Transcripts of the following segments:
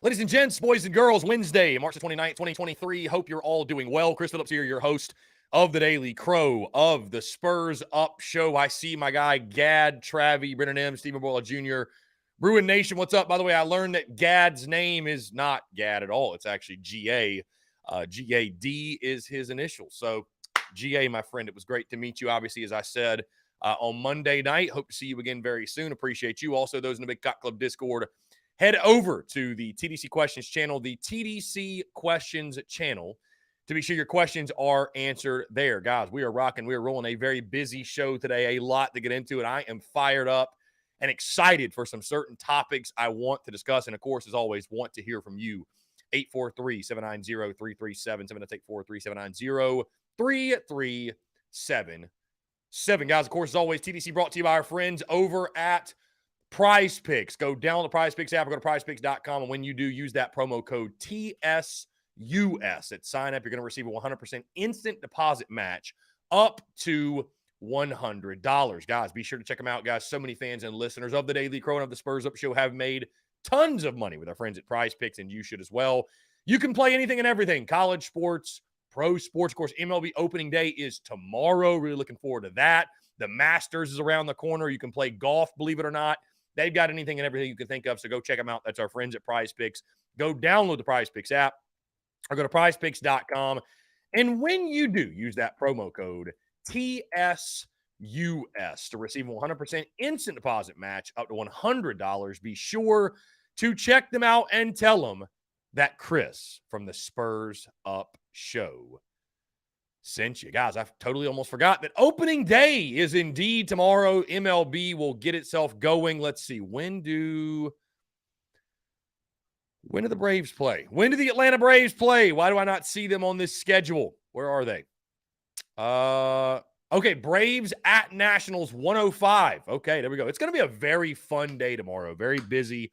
Ladies and gents, boys and girls, Wednesday, March the 29th, 2023. Hope you're all doing well. Chris Phillips here, your host of the Daily Crow of the Spurs Up Show. I see my guy Gad, Travie, Brennan M, Stephen Boyle Jr., Bruin Nation. What's up? By the way, I learned that Gad's name is not Gad at all. It's actually G-A. G-A-D is his initial. So, G-A, my friend, it was great to meet you, obviously, as I said, on Monday night. Hope to see you again very soon. Appreciate you. Also, those in the Big Cock Club Discord, head over to the TDC Questions channel, to be sure your questions are answered there. Guys, we are rocking. We are rolling a very busy show today, a lot to get into, and I am fired up and excited for some certain topics I want to discuss. And, of course, as always, want to hear from you. 843-790-3377. That's 843-790-3377. Guys, of course, as always, TDC brought to you by our friends over at Prize Picks. Go download the Prize Picks app or go to prizepicks.com. And when you do, use that promo code TSUS at sign up. You're going to receive a 100% instant deposit match up to $100. Guys, be sure to check them out, guys. So many fans and listeners of the Daily Crow and of the Spurs Up Show have made tons of money with our friends at Prize Picks, and you should as well. You can play anything and everything. College sports, pro sports. Of course, MLB opening day is tomorrow. Really looking forward to that. The Masters is around the corner. You can play golf, believe it or not. They've got anything and everything you can think of, so go check them out. That's our friends at Prize Picks. Go download the Prize Picks app or go to prizepicks.com. And when you do, use that promo code TSUS to receive a 100% instant deposit match up to $100. Be sure to check them out and tell them that Chris from the Spurs Up Show sent you. Guys, I totally almost forgot that opening day is indeed tomorrow. MLB will get itself going. Let's see. When do the Braves play? When do the Atlanta Braves play? Why do I not see them on this schedule? Where are they? Okay, Braves at Nationals 105. Okay, there we go. It's going to be a very fun day tomorrow. Very busy.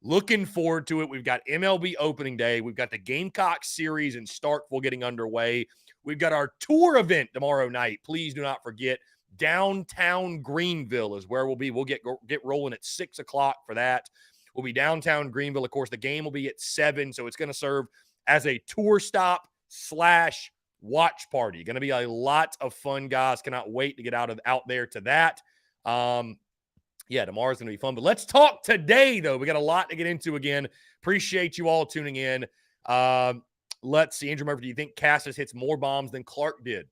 Looking forward to it. We've got MLB opening day. We've got the Gamecock series in Starkville getting underway. We've got our tour event tomorrow night. Please do not forget, downtown Greenville is where we'll be. We'll get rolling at 6 o'clock for that. We'll be downtown Greenville. Of course, the game will be at 7, so it's going to serve as a tour stop / watch party. Going to be a lot of fun, guys. Cannot wait to get out there to that. Yeah, tomorrow's going to be fun. But let's talk today, though. We got a lot to get into again. Appreciate you all tuning in. Let's see. Andrew Murphy, do you think Cassis hits more bombs than Clark did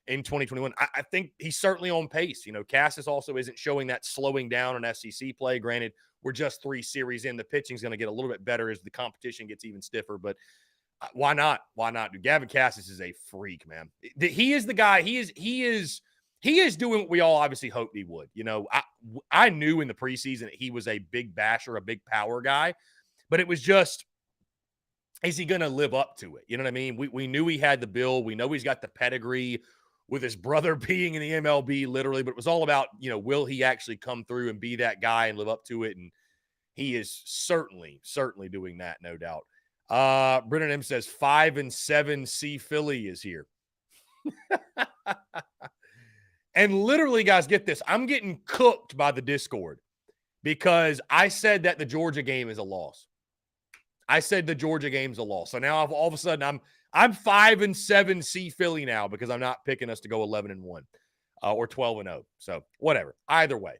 in 2021? I think he's certainly on pace. You know, Cassis also isn't showing that slowing down in SEC play. Granted, we're just 3 series in. The pitching's going to get a little bit better as the competition gets even stiffer. But why not? Why not? Dude, Gavin Cassis is a freak, man. He is the guy. He is doing what we all obviously hoped he would. You know, I knew in the preseason that he was a big basher, a big power guy, but it was just, is he going to live up to it? You know what I mean? We knew he had the build. We know he's got the pedigree with his brother being in the MLB literally, but it was all about, you know, will he actually come through and be that guy and live up to it? And he is certainly doing that, no doubt. Brennan M says 5-7 C Philly is here. And literally, guys, get this. I'm getting cooked by the Discord because I said that the Georgia game is a loss. So now all of a sudden I'm 5-7 C Philly now because I'm not picking us to go 11-1 or 12-0. So whatever. Either way.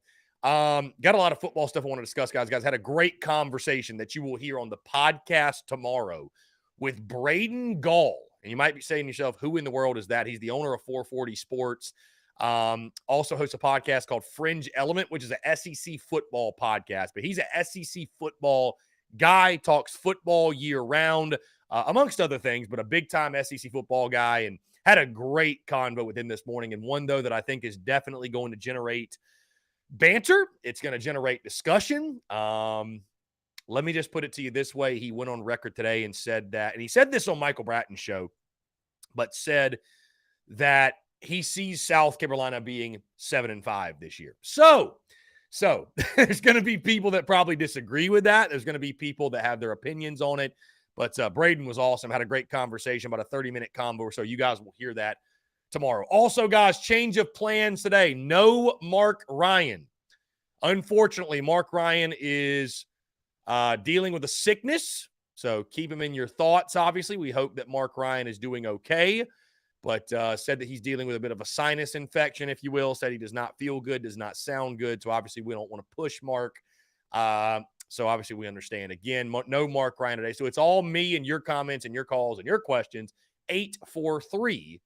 Got a lot of football stuff I want to discuss, guys. Had a great conversation that you will hear on the podcast tomorrow with Braden Gall. And you might be saying to yourself, who in the world is that? He's the owner of 440 Sports. Also hosts a podcast called Fringe Element, which is an SEC football podcast. But he's an SEC football guy, talks football year round, amongst other things, but a big-time SEC football guy, and had a great convo with him this morning, and one, though, that I think is definitely going to generate banter. It's going to generate discussion. Let me just put it to you this way. He went on record today and said that, and he said this on Michael Bratton's show, but said that he sees South Carolina being 7-5 this year. So there's going to be people that probably disagree with that. There's going to be people that have their opinions on it. But Braden was awesome. Had a great conversation, about a 30-minute convo. So you guys will hear that tomorrow. Also, guys, change of plans today. No Mark Ryan. Unfortunately, Mark Ryan is dealing with a sickness. So keep him in your thoughts, obviously. We hope that Mark Ryan is doing okay, but said that he's dealing with a bit of a sinus infection, if you will. Said he does not feel good, does not sound good. So obviously we don't want to push Mark. So obviously we understand. Again, no Mark Ryan today. So it's all me and your comments and your calls and your questions. 843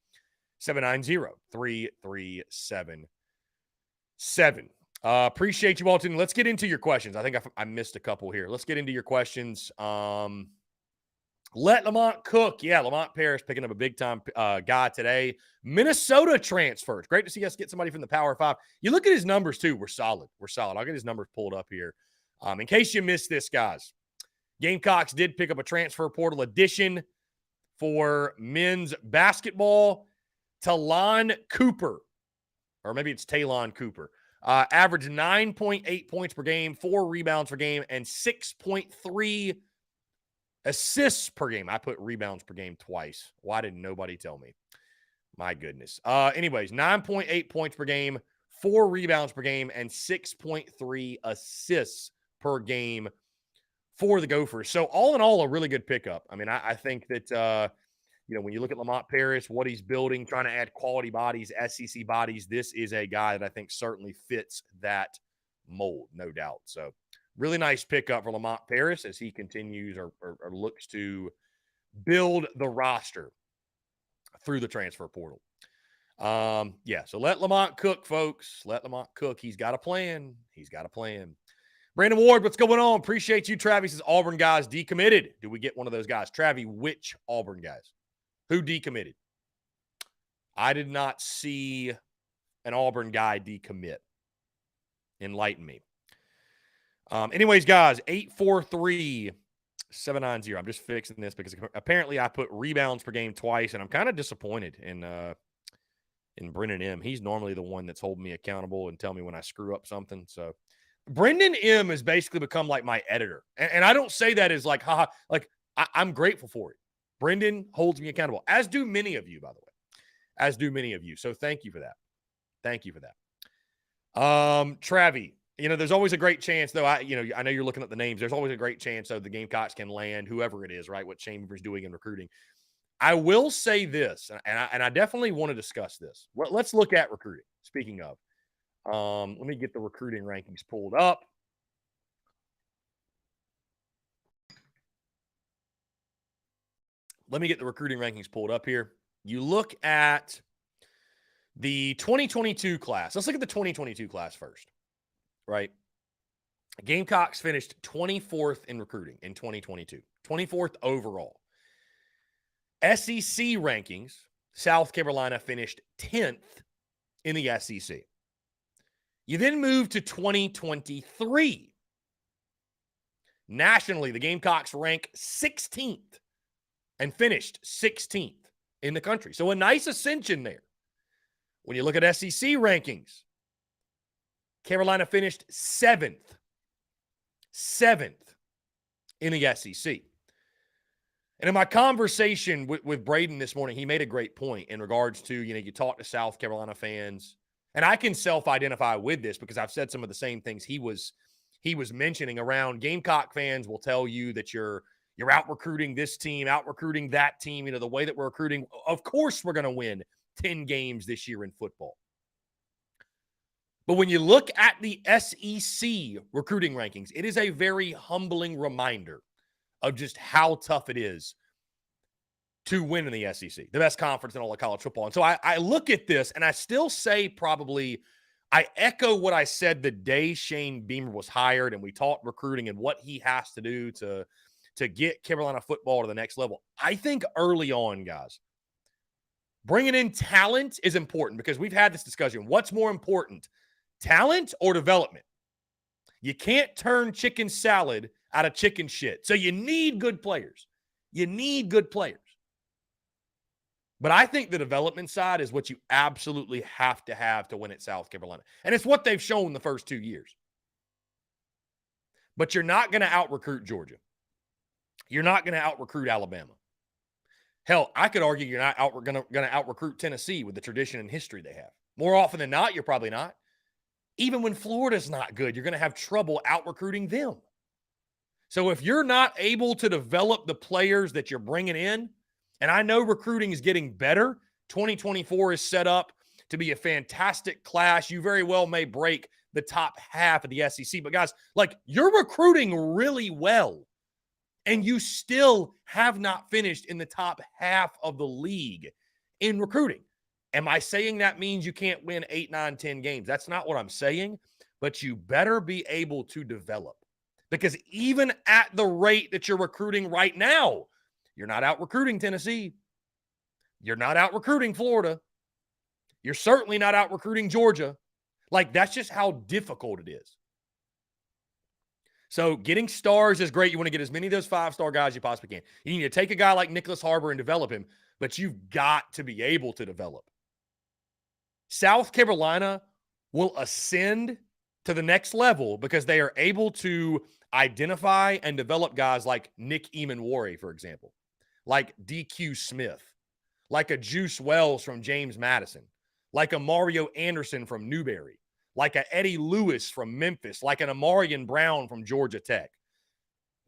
790 3377. Appreciate you all tuning. Let's get into your questions. I think I missed a couple here. Let's get into your questions. Let Lamont cook. Yeah, Lamont Paris picking up a big-time guy today. Minnesota transfers. Great to see us get somebody from the Power 5. You look at his numbers, too. We're solid. We're solid. I'll get his numbers pulled up here. In case you missed this, guys, Gamecocks did pick up a transfer portal addition for men's basketball. Talon Cooper, or maybe it's Talon Cooper. Averaged 9.8 points per game, 4 rebounds per game, and 6.3 assists per game. I put rebounds per game twice. Why didn't nobody tell me? My goodness. Anyways, 9.8 points per game, 4 rebounds per game, and 6.3 assists per game for the Gophers. So all in all, a really good pickup. I mean, I think that, when you look at Lamont Paris, what he's building, trying to add quality bodies, SEC bodies, this is a guy that I think certainly fits that mold, no doubt. So really nice pickup for Lamont Paris as he continues or looks to build the roster through the transfer portal. So let Lamont cook, folks. Let Lamont cook. He's got a plan. Brandon Ward, what's going on? Appreciate you. Travis says Auburn guys decommitted. Do we get one of those guys? Travis, which Auburn guys? Who decommitted? I did not see an Auburn guy decommit. Enlighten me. Anyways, guys, 843-790. I'm just fixing this because apparently I put rebounds per game twice, and I'm kind of disappointed in Brendan M. He's normally the one that's holding me accountable and tell me when I screw up something. So Brendan M has basically become like my editor. And I don't say that as like, haha, like I'm grateful for it. Brendan holds me accountable, as do many of you, by the way, as do many of you. So thank you for that. Travi, there's always a great chance, though. I know you're looking at the names. There's always a great chance, though, the Gamecocks can land whoever it is, right? What Chambers doing in recruiting. I will say this, and I definitely want to discuss this. Let's look at recruiting. Speaking of, let me get the recruiting rankings pulled up. Here. You look at the 2022 class. Let's look at the 2022 class first, right? Gamecocks finished 24th in recruiting in 2022, 24th overall. SEC rankings, South Carolina finished 10th in the SEC. You then move to 2023. Nationally, the Gamecocks rank 16th and finished 16th in the country. So a nice ascension there. When you look at SEC rankings, Carolina finished 7th in the SEC. And in my conversation with Braden this morning, he made a great point in regards to, you talk to South Carolina fans, and I can self-identify with this because I've said some of the same things he was mentioning around. Gamecock fans will tell you that you're out recruiting this team, out recruiting that team, the way that we're recruiting. Of course we're going to win 10 games this year in football. But when you look at the SEC recruiting rankings, it is a very humbling reminder of just how tough it is to win in the SEC, the best conference in all of college football. And so I look at this, and I still say I echo what I said the day Shane Beamer was hired, and we talked recruiting and what he has to do to get Carolina football to the next level. I think early on, guys, bringing in talent is important because we've had this discussion. What's more important, talent or development? You can't turn chicken salad out of chicken shit. So you need good players. But I think the development side is what you absolutely have to win at South Carolina. And it's what they've shown the first 2 years. But you're not going to out-recruit Georgia. You're not going to out-recruit Alabama. Hell, I could argue you're not going to out-recruit Tennessee with the tradition and history they have. More often than not, you're probably not. Even when Florida's not good, you're going to have trouble out-recruiting them. So if you're not able to develop the players that you're bringing in, and I know recruiting is getting better, 2024 is set up to be a fantastic class. You very well may break the top half of the SEC. But guys, like, you're recruiting really well, and you still have not finished in the top half of the league in recruiting. Am I saying that means you can't win 8, 9, 10 games? That's not what I'm saying, but you better be able to develop. Because even at the rate that you're recruiting right now, you're not out recruiting Tennessee. You're not out recruiting Florida. You're certainly not out recruiting Georgia. Like, that's just how difficult it is. So getting stars is great. You want to get as many of those 5-star guys as you possibly can. You need to take a guy like Nicholas Harbor and develop him, but you've got to be able to develop. South Carolina will ascend to the next level because they are able to identify and develop guys like Nick Emanwari, for example, like DQ Smith, like a Juice Wells from James Madison, like a Mario Anderson from Newberry, like a Eddie Lewis from Memphis, like an Amarian Brown from Georgia Tech.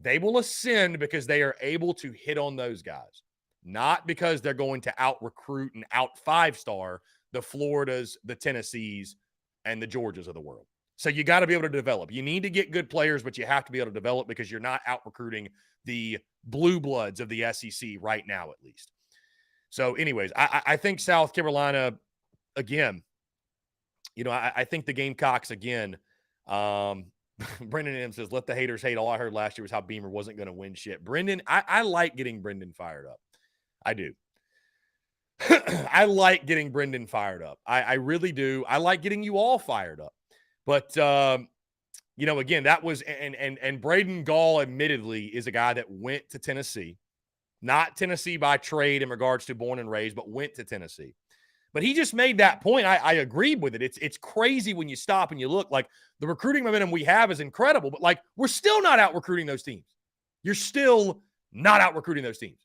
They will ascend because they are able to hit on those guys, not because they're going to out-recruit and out-5-star the Floridas, the Tennessees, and the Georgias of the world. So you got to be able to develop. You need to get good players, but you have to be able to develop because you're not out-recruiting the blue bloods of the SEC right now, at least. So anyways, I think South Carolina, again, I think the Gamecocks, again, Brendan M says, let the haters hate. All I heard last year was how Beamer wasn't going to win shit. Brendan, I like getting Brendan fired up. I do. I like getting Brendan fired up. I really do. I like getting you all fired up. But, again, that was, and Braden Gall, admittedly, is a guy that went to Tennessee. Not Tennessee by trade in regards to born and raised, but went to Tennessee. But he just made that point. I agreed with it. It's crazy when you stop and you look. Like, the recruiting momentum we have is incredible, but, like, we're still not out recruiting those teams. You're still not out recruiting those teams.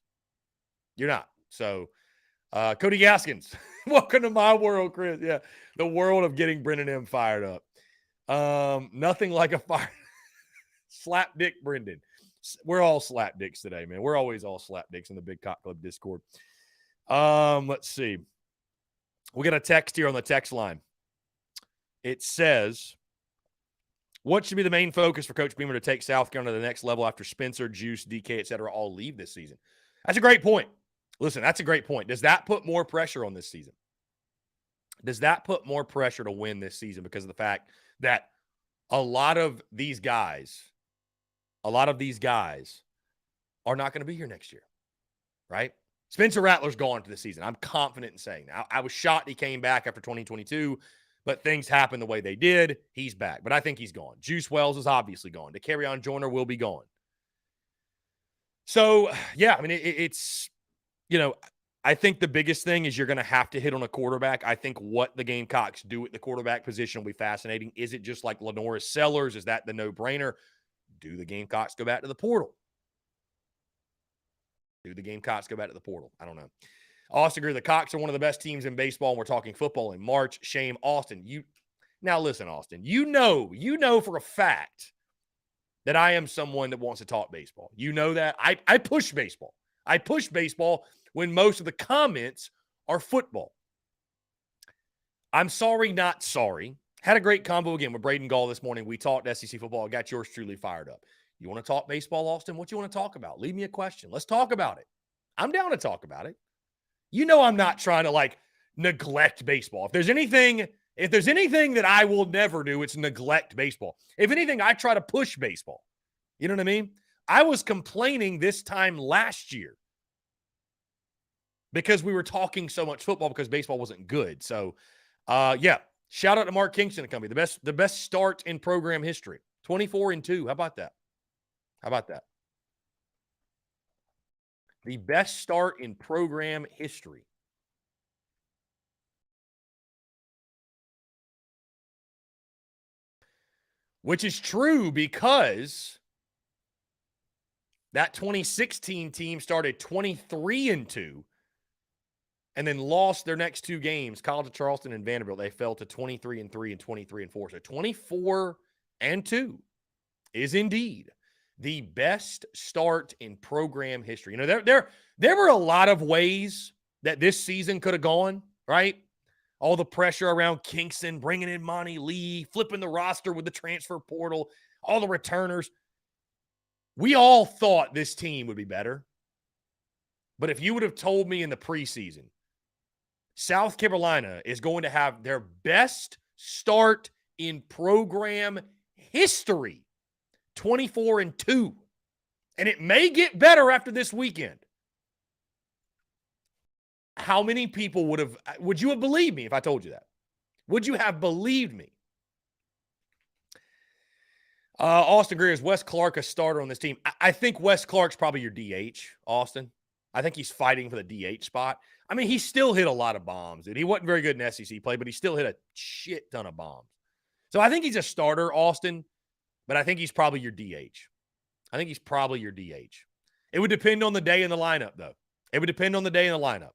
You're not. So, Cody Gaskins, welcome to my world, Chris. Yeah, the world of getting Brendan M fired up. Nothing like a fire. Slap dick Brendan. We're all slap dicks today, man. We're always all slap dicks in the Big Cock Club Discord. Let's see. We got a text here on the text line. It says, what should be the main focus for Coach Beamer to take South Carolina to the next level after Spencer, Juice, DK, et cetera, all leave this season? That's a great point. Listen, that's a great point. Does that put more pressure on this season? Does that put more pressure to win this season because of the fact that a lot of these guys are not going to be here next year, right? Spencer Rattler's gone for the season. I'm confident in saying that. I was shocked he came back after 2022, but things happened the way they did. He's back, but I think he's gone. Juice Wells is obviously gone. DeCarrion Joyner will be gone. So, yeah, I mean, it's, I think the biggest thing is you're going to have to hit on a quarterback. I think what the Gamecocks do at the quarterback position will be fascinating. Is it just like Lenoris Sellers? Is that the no-brainer? Do the Gamecocks go back to the portal? I don't know. Austin Greer, the Cocks are one of the best teams in baseball, and we're talking football in March. Shame, Austin. Now listen, Austin, you know for a fact that I am someone that wants to talk baseball. You know that. I push baseball. I push baseball when most of the comments are football. I'm sorry, not sorry. Had a great combo again with Braden Gall this morning. We talked SEC football. I got yours truly fired up. You want to talk baseball, Austin? What you want to talk about? Leave me a question. Let's talk about it. I'm down to talk about it. I'm not trying to neglect baseball. If there's anything that I will never do, it's neglect baseball. If anything, I try to push baseball. You know what I mean? I was complaining this time last year because we were talking so much football because baseball wasn't good. So, yeah, shout out to Mark Kingston and company. The best start in program history. 24-2. How about that? The best start in program history. Which is true because that 2016 team started 23-2 and then lost their next two games, College of Charleston and Vanderbilt. They fell to 23-3 and 23-4. So 24-2 is indeed the best start in program history. You know, there were a lot of ways that this season could have gone, right? All the pressure around Kingston, bringing in Monty Lee, flipping the roster with the transfer portal, all the returners. We all thought this team would be better. But if you would have told me in the preseason, South Carolina is going to have their best start in program history, 24-2, and it may get better after this weekend. How many people would you have believed me if I told you that? Would you have believed me? Austin Greer, is Wes Clark a starter on this team? I think Wes Clark's probably your DH, Austin. I think he's fighting for the DH spot. I mean, he still hit a lot of bombs, dude. He wasn't very good in SEC play, but he still hit a shit ton of bombs. So I think he's a starter, Austin, but I think he's probably your DH. I think he's probably your DH. It would depend on the day in the lineup, though. It would depend on the day in the lineup.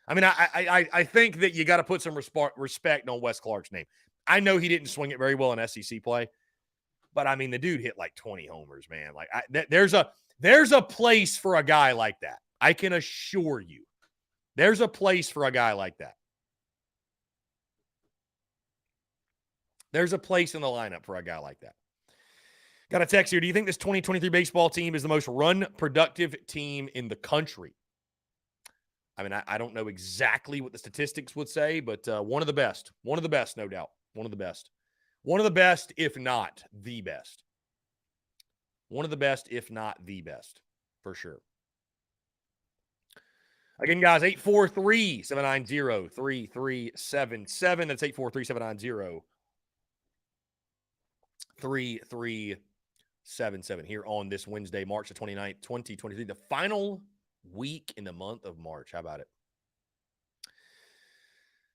I mean, I think that you got to put some respect on Wes Clark's name. I know he didn't swing it very well in SEC play, but I mean, the dude hit like 20 homers, man. Like there's a place for a guy like that. I can assure you, there's a place for a guy like that. There's a place in the lineup for a guy like that. Got a text here. Do you think this 2023 baseball team is the most run-productive team in the country? I mean, I don't know exactly what the statistics would say, but one of the best. One of the best, no doubt. One of the best. One of the best, if not the best. One of the best, if not the best, for sure. Again, guys, 843-790-3377. That's 843-790-3377 here on this Wednesday, March the 29th, 2023. The final week in the month of March. How about it?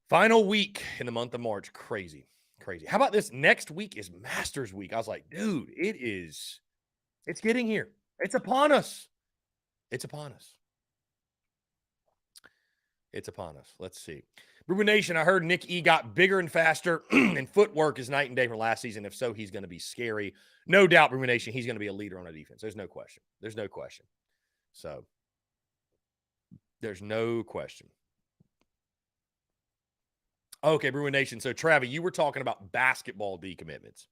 Final week in the month of March. Crazy. How about this? Next week is Masters Week. I was like, dude, it's getting here. It's upon us. It's upon us. Let's see. Ruben Nation, I heard Nick E got bigger and faster, and footwork is night and day from last season. If so, he's going to be scary. No doubt, Ruben Nation, he's going to be a leader on a defense. There's no question. So, there's no question. Okay, Bruin Nation. So, Travis, you were talking about basketball decommitments.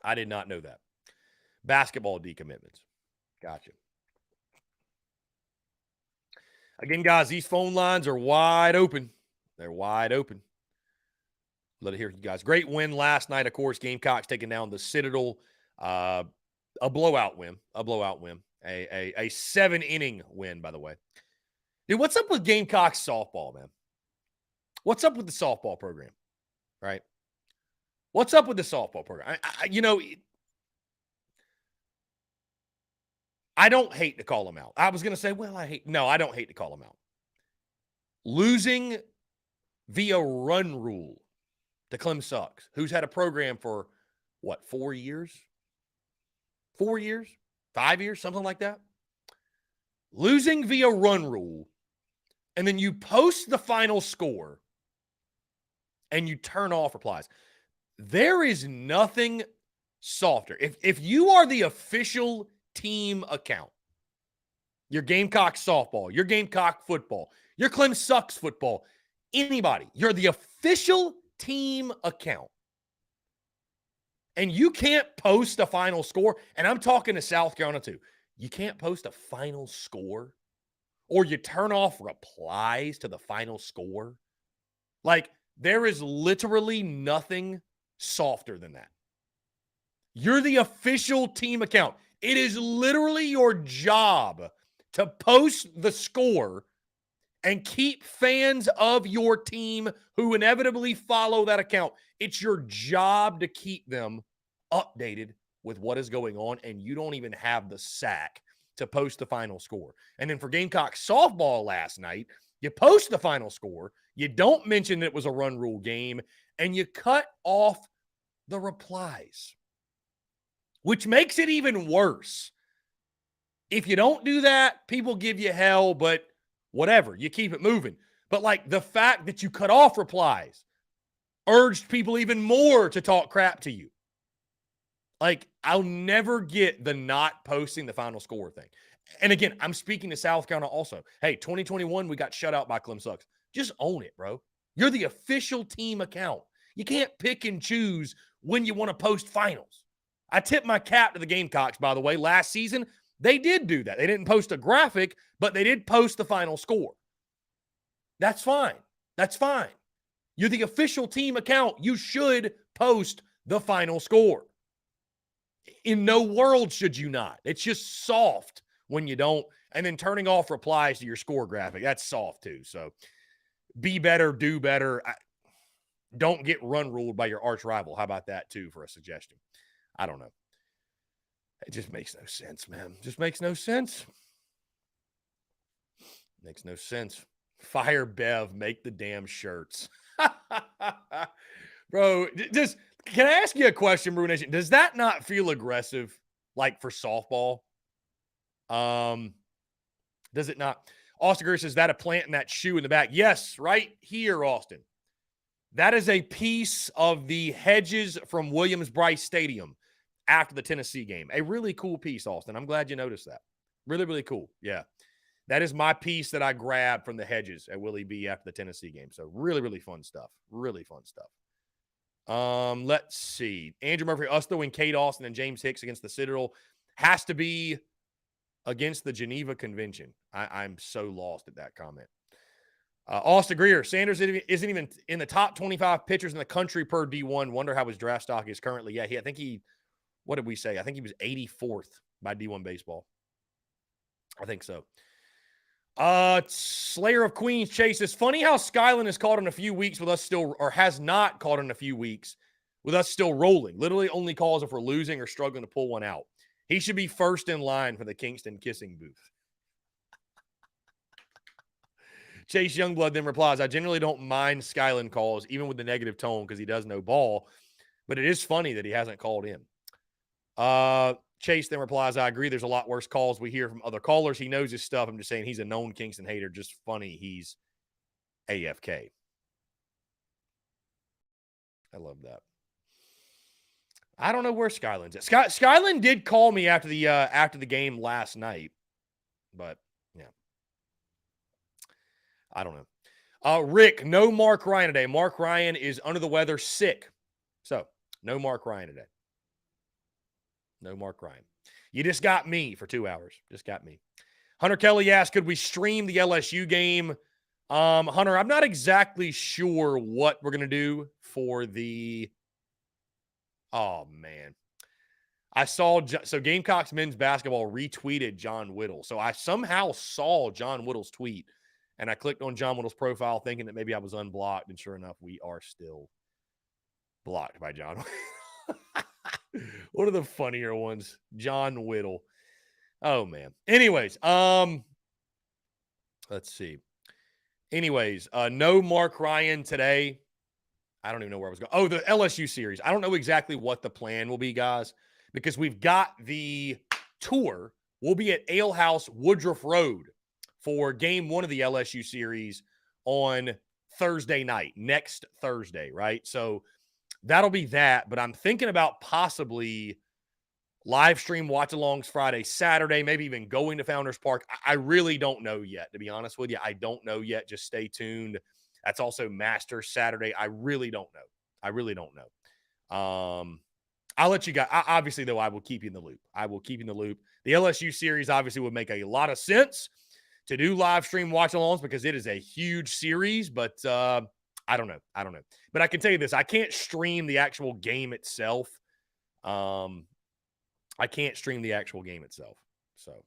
I did not know that. Basketball decommitments. Gotcha. Again, guys, these phone lines are wide open. They're wide open. Let it hear you guys. Great win last night, of course. Gamecocks taking down the Citadel. A blowout win. A 7-inning win, by the way. Dude, what's up with Gamecocks softball, man? What's up with the softball program, right? What's up with the softball program? I don't hate to call them out. I was going to say, I don't hate to call them out. Losing via run rule to Clem Sucks, who's had a program for, 4 years? 4 years? 5 years? Something like that? Losing via run rule, and then you post the final score, and you turn off replies. There is nothing softer. If you are the official team account, your Gamecock softball, your Gamecock football, your Clem Sucks football, anybody, you're the official team account, and you can't post a final score, and I'm talking to South Carolina too, you can't post a final score, or you turn off replies to the final score. Like, there is literally nothing softer than that. You're the official team account. It is literally your job to post the score and keep fans of your team who inevitably follow that account. It's your job to keep them updated with what is going on, and you don't even have the sack to post the final score. And then for Gamecock softball last night, you post the final score, you don't mention it was a run rule game, and you cut off the replies, which makes it even worse. If you don't do that, people give you hell, but whatever, you keep it moving. But like the fact that you cut off replies urged people even more to talk crap to you. Like, I'll never get the not posting the final score thing. And again, I'm speaking to South Carolina also. Hey, 2021, we got shut out by Clem Sucks. Just own it, bro. You're the official team account. You can't pick and choose when you want to post finals. I tip my cap to the Gamecocks, by the way. Last season, they did do that. They didn't post a graphic, but they did post the final score. That's fine. That's fine. You're the official team account. You should post the final score. In no world should you not. It's just soft when you don't. And then turning off replies to your score graphic, that's soft too. So be better, do better. Don't get run ruled by your arch rival. How about that too for a suggestion? I don't know. It just makes no sense, man. Just makes no sense. Makes no sense. Fire Bev, make the damn shirts. Bro, just can I ask you a question, Brew Nation? Does that not feel aggressive, like for softball? Does it not? Austin Greer says, is that a plant in that shoe in the back? Yes, right here, Austin. That is a piece of the hedges from Williams-Brice Stadium after the Tennessee game. A really cool piece, Austin. I'm glad you noticed that. Really, really cool. Yeah. That is my piece that I grabbed from the hedges at Willie B after the Tennessee game. So really, really fun stuff. Really fun stuff. Let's see. Andrew Murphy, Usto and Kate Austin and James Hicks against the Citadel has to be against the Geneva Convention. I'm so lost at that comment. Austin Greer, Sanders isn't even in the top 25 pitchers in the country per D1. Wonder how his draft stock is currently. Yeah, what did we say? I think he was 84th by D1 baseball. I think so. Slayer of Queens, Chase. It's funny how Skyland has caught in a few weeks with us still, or has not caught in a few weeks with us still rolling. Literally only calls if we're losing or struggling to pull one out. He should be first in line for the Kingston kissing booth. Chase Youngblood then replies, I generally don't mind Skyland calls, even with the negative tone, because he does know ball. But it is funny that he hasn't called in. Chase then replies, I agree. There's a lot worse calls we hear from other callers. He knows his stuff. I'm just saying he's a known Kingston hater. Just funny. He's AFK. I love that. I don't know where Skyland's at. Skyland did call me after the game last night, but yeah, I don't know. Rick, no Mark Ryan today. Mark Ryan is under the weather, sick. So no Mark Ryan today. No Mark Ryan. You just got me for 2 hours. Just got me. Hunter Kelly asked, could we stream the LSU game? Hunter, I'm not exactly sure what we're going to do for the – oh, man. I saw – so Gamecocks men's basketball retweeted John Whittle. So I somehow saw John Whittle's tweet, and I clicked on John Whittle's profile thinking that maybe I was unblocked, and sure enough, we are still blocked by John. One of the funnier ones, John Whittle. Oh, man. Anyways, let's see. Anyways, no Mark Ryan today. I don't even know where I was going. Oh, the LSU series. I don't know exactly what the plan will be, guys, because we've got the tour. We'll be at Ale House Woodruff Road for game one of the LSU series on Thursday night, next Thursday, right? So that'll be that, but I'm thinking about possibly live stream watch-alongs Friday, Saturday, maybe even going to Founders Park. I really don't know yet, to be honest with you. I don't know yet. Just stay tuned. That's also Masters Saturday. I really don't know. I really don't know. I'll let you guys. Obviously, though, I will keep you in the loop. I will keep you in the loop. The LSU series obviously would make a lot of sense to do live stream watch-alongs because it is a huge series, but I don't know. I don't know. But I can tell you this. I can't stream the actual game itself. I can't stream the actual game itself. So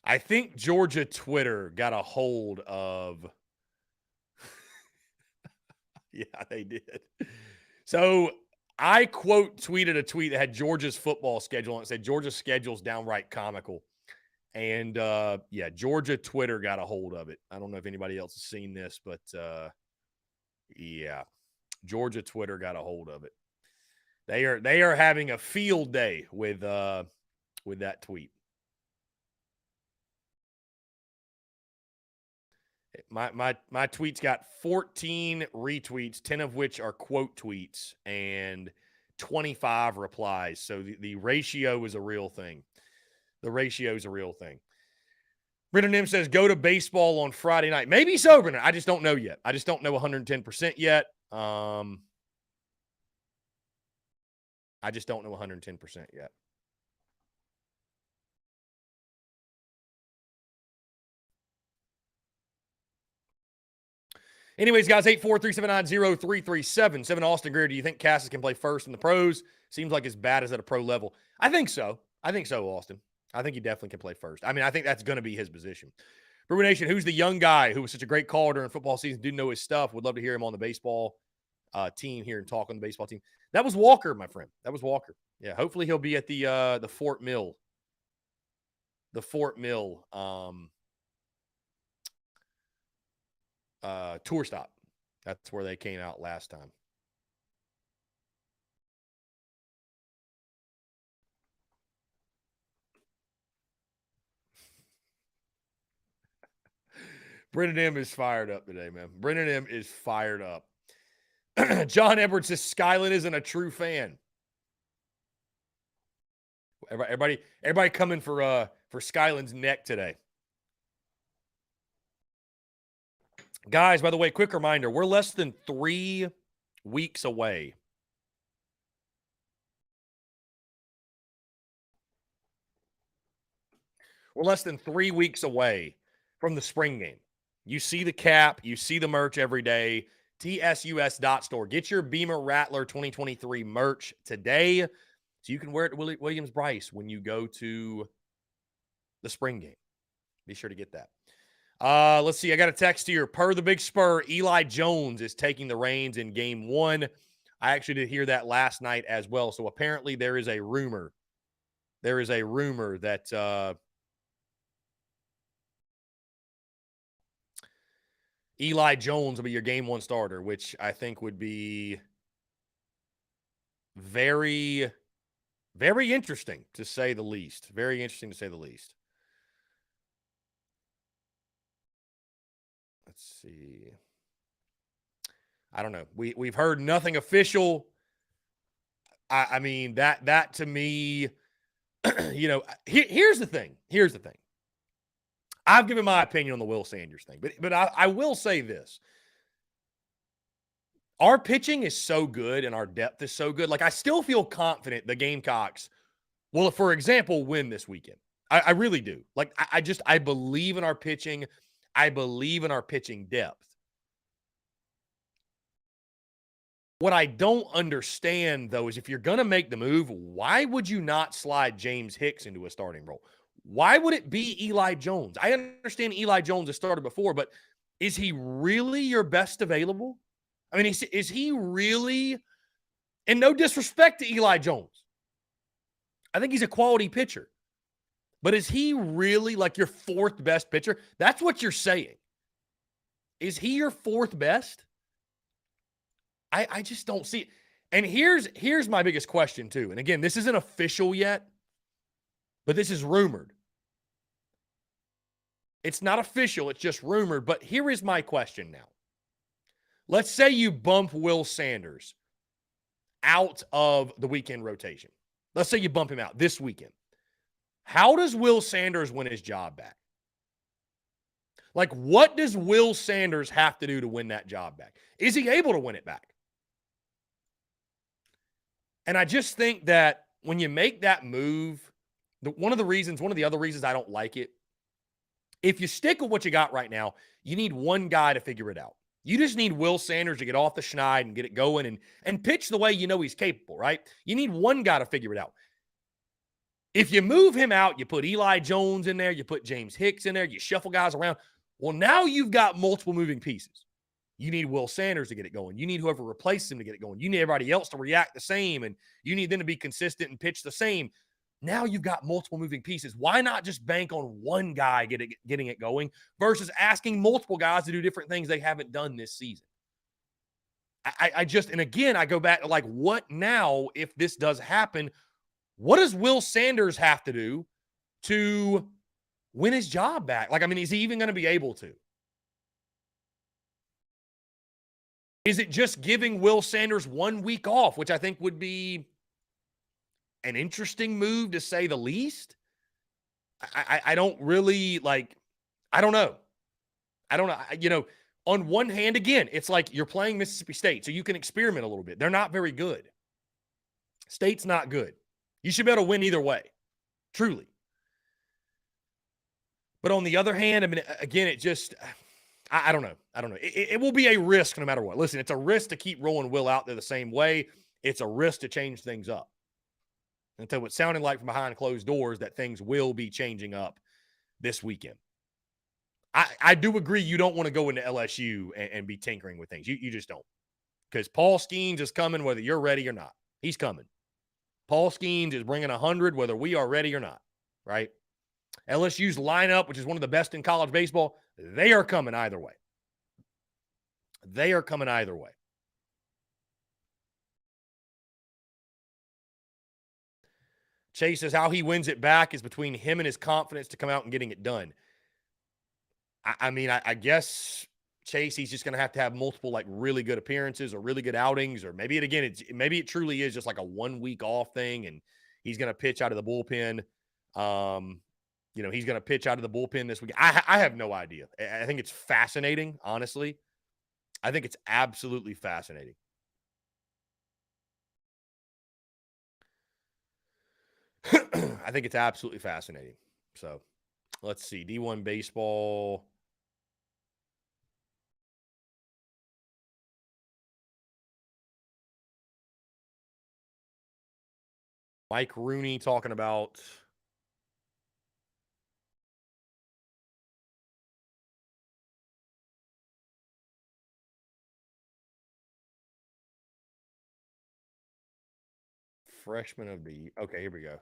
I think Georgia Twitter got a hold of yeah, they did. So I quote tweeted a tweet that had Georgia's football schedule and it said Georgia's schedule's downright comical. And yeah, Georgia Twitter got a hold of it. I don't know if anybody else has seen this, but yeah, Georgia Twitter got a hold of it. They are having a field day with that tweet. My tweets got 14 retweets, 10 of which are quote tweets, and 25 replies. So the ratio is a real thing. The ratio is a real thing. Brendan M says, go to baseball on Friday night. Maybe sober. I just don't know yet. I just don't know 110% yet. I just don't know 110% yet. Anyways, guys, 843790337. 7 Austin Greer, do you think Casas can play first in the pros? Seems like as bad as at a pro level. I think so. Austin. I think he definitely can play first. I mean, I think that's going to be his position. Brewer Nation, who's the young guy who was such a great caller during football season, didn't know his stuff? Would love to hear him on the baseball team here and talk on the baseball team. That was Walker, my friend. That was Walker. Yeah, hopefully he'll be at the Fort Mill. The Fort Mill tour stop. That's where they came out last time. Brendan M is fired up today, man. Brendan M is fired up. John Edwards says Skyland isn't a true fan. Everybody coming for Skyland's neck today. Guys, by the way, quick reminder, we're less than 3 weeks away. We're less than 3 weeks away from the spring game. You see the cap, you see the merch every day. TSUS.store. Get your Beamer Rattler 2023 merch today so you can wear it to Williams-Brice when you go to the spring game. Be sure to get that. Let's see. I got a text here. Per the Big Spur, Eli Jones is taking the reins in game 1. I actually did hear that last night as well. So apparently there is a rumor. There is a rumor that Eli Jones will be your game 1 starter, which I think would be very, very interesting to say the least. Very interesting to say the least. Let's see. I don't know. We've heard nothing official. I mean, that to me, here's the thing. Here's the thing. I've given my opinion on the Will Sanders thing, but I will say this. Our pitching is so good and our depth is so good. Like, I still feel confident the Gamecocks will, for example, win this weekend. I really do. Like, I believe in our pitching. I believe in our pitching depth. What I don't understand, though, is if you're going to make the move, why would you not slide James Hicks into a starting role? Why would it be Eli Jones? I understand Eli Jones has started before, but is he really your best available? I mean, is he really, and no disrespect to Eli Jones, I think he's a quality pitcher, but is he really like your 4th best pitcher? That's what you're saying. Is he your 4th best? I just don't see it. And here's my biggest question too. And again, this isn't official yet, but this is rumored. It's not official. It's just rumored. But here is my question now. Let's say you bump Will Sanders out of the weekend rotation. Let's say you bump him out this weekend. How does Will Sanders win his job back? Like, what does Will Sanders have to do to win that job back? Is he able to win it back? And I just think that when you make that move, one of the other reasons I don't like it, if you stick with what you got right now, you need one guy to figure it out. You just need Will Sanders to get off the schneid and get it going and pitch the way you know he's capable, right? You need one guy to figure it out. If you move him out, you put Eli Jones in there, you put James Hicks in there, you shuffle guys around. Well, now you've got multiple moving pieces. You need Will Sanders to get it going. You need whoever replaces him to get it going. You need everybody else to react the same, and you need them to be consistent and pitch the same. Now you've got multiple moving pieces. Why not just bank on one guy getting it going versus asking multiple guys to do different things they haven't done this season? And again, I go back to like, what now if this does happen? What does Will Sanders have to do to win his job back? Like, I mean, is he even going to be able to? Is it just giving Will Sanders 1 week off, which I think would be an interesting move to say the least? I don't really like, I don't know. I don't know. On one hand, again, it's like you're playing Mississippi State, so you can experiment a little bit. They're not very good. State's not good. You should be able to win either way, truly. But on the other hand, I mean, again, it just, I don't know. I don't know. It will be a risk no matter what. Listen, it's a risk to keep rolling Will out there the same way. It's a risk to change things up. Until what's sounding like from behind closed doors that things will be changing up this weekend. I do agree you don't want to go into LSU and be tinkering with things. You just don't. Because Paul Skeens is coming whether you're ready or not. He's coming. Paul Skeens is bringing 100 whether we are ready or not, right? LSU's lineup, which is one of the best in college baseball, they are coming either way. They are coming either way. Chase says how he wins it back is between him and his confidence to come out and getting it done. I mean, I guess Chase, he's just going to have multiple like really good appearances or really good outings, or maybe maybe it truly is just like a 1 week off thing, and he's going to pitch out of the bullpen. He's going to pitch out of the bullpen this week. I have no idea. I think it's fascinating, honestly. I think it's absolutely fascinating. I think it's absolutely fascinating. So let's see. D1 baseball. Mike Rooney talking about freshman of the year. Okay, here we go.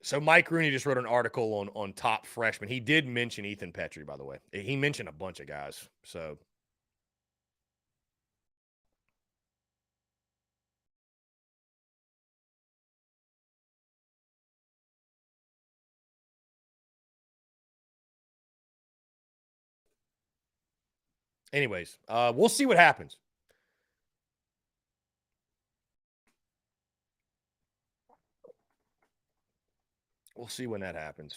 So Mike Rooney just wrote an article on top freshmen. He did mention Ethan Petry, by the way. He mentioned a bunch of guys. So anyways, we'll see what happens. We'll see when that happens.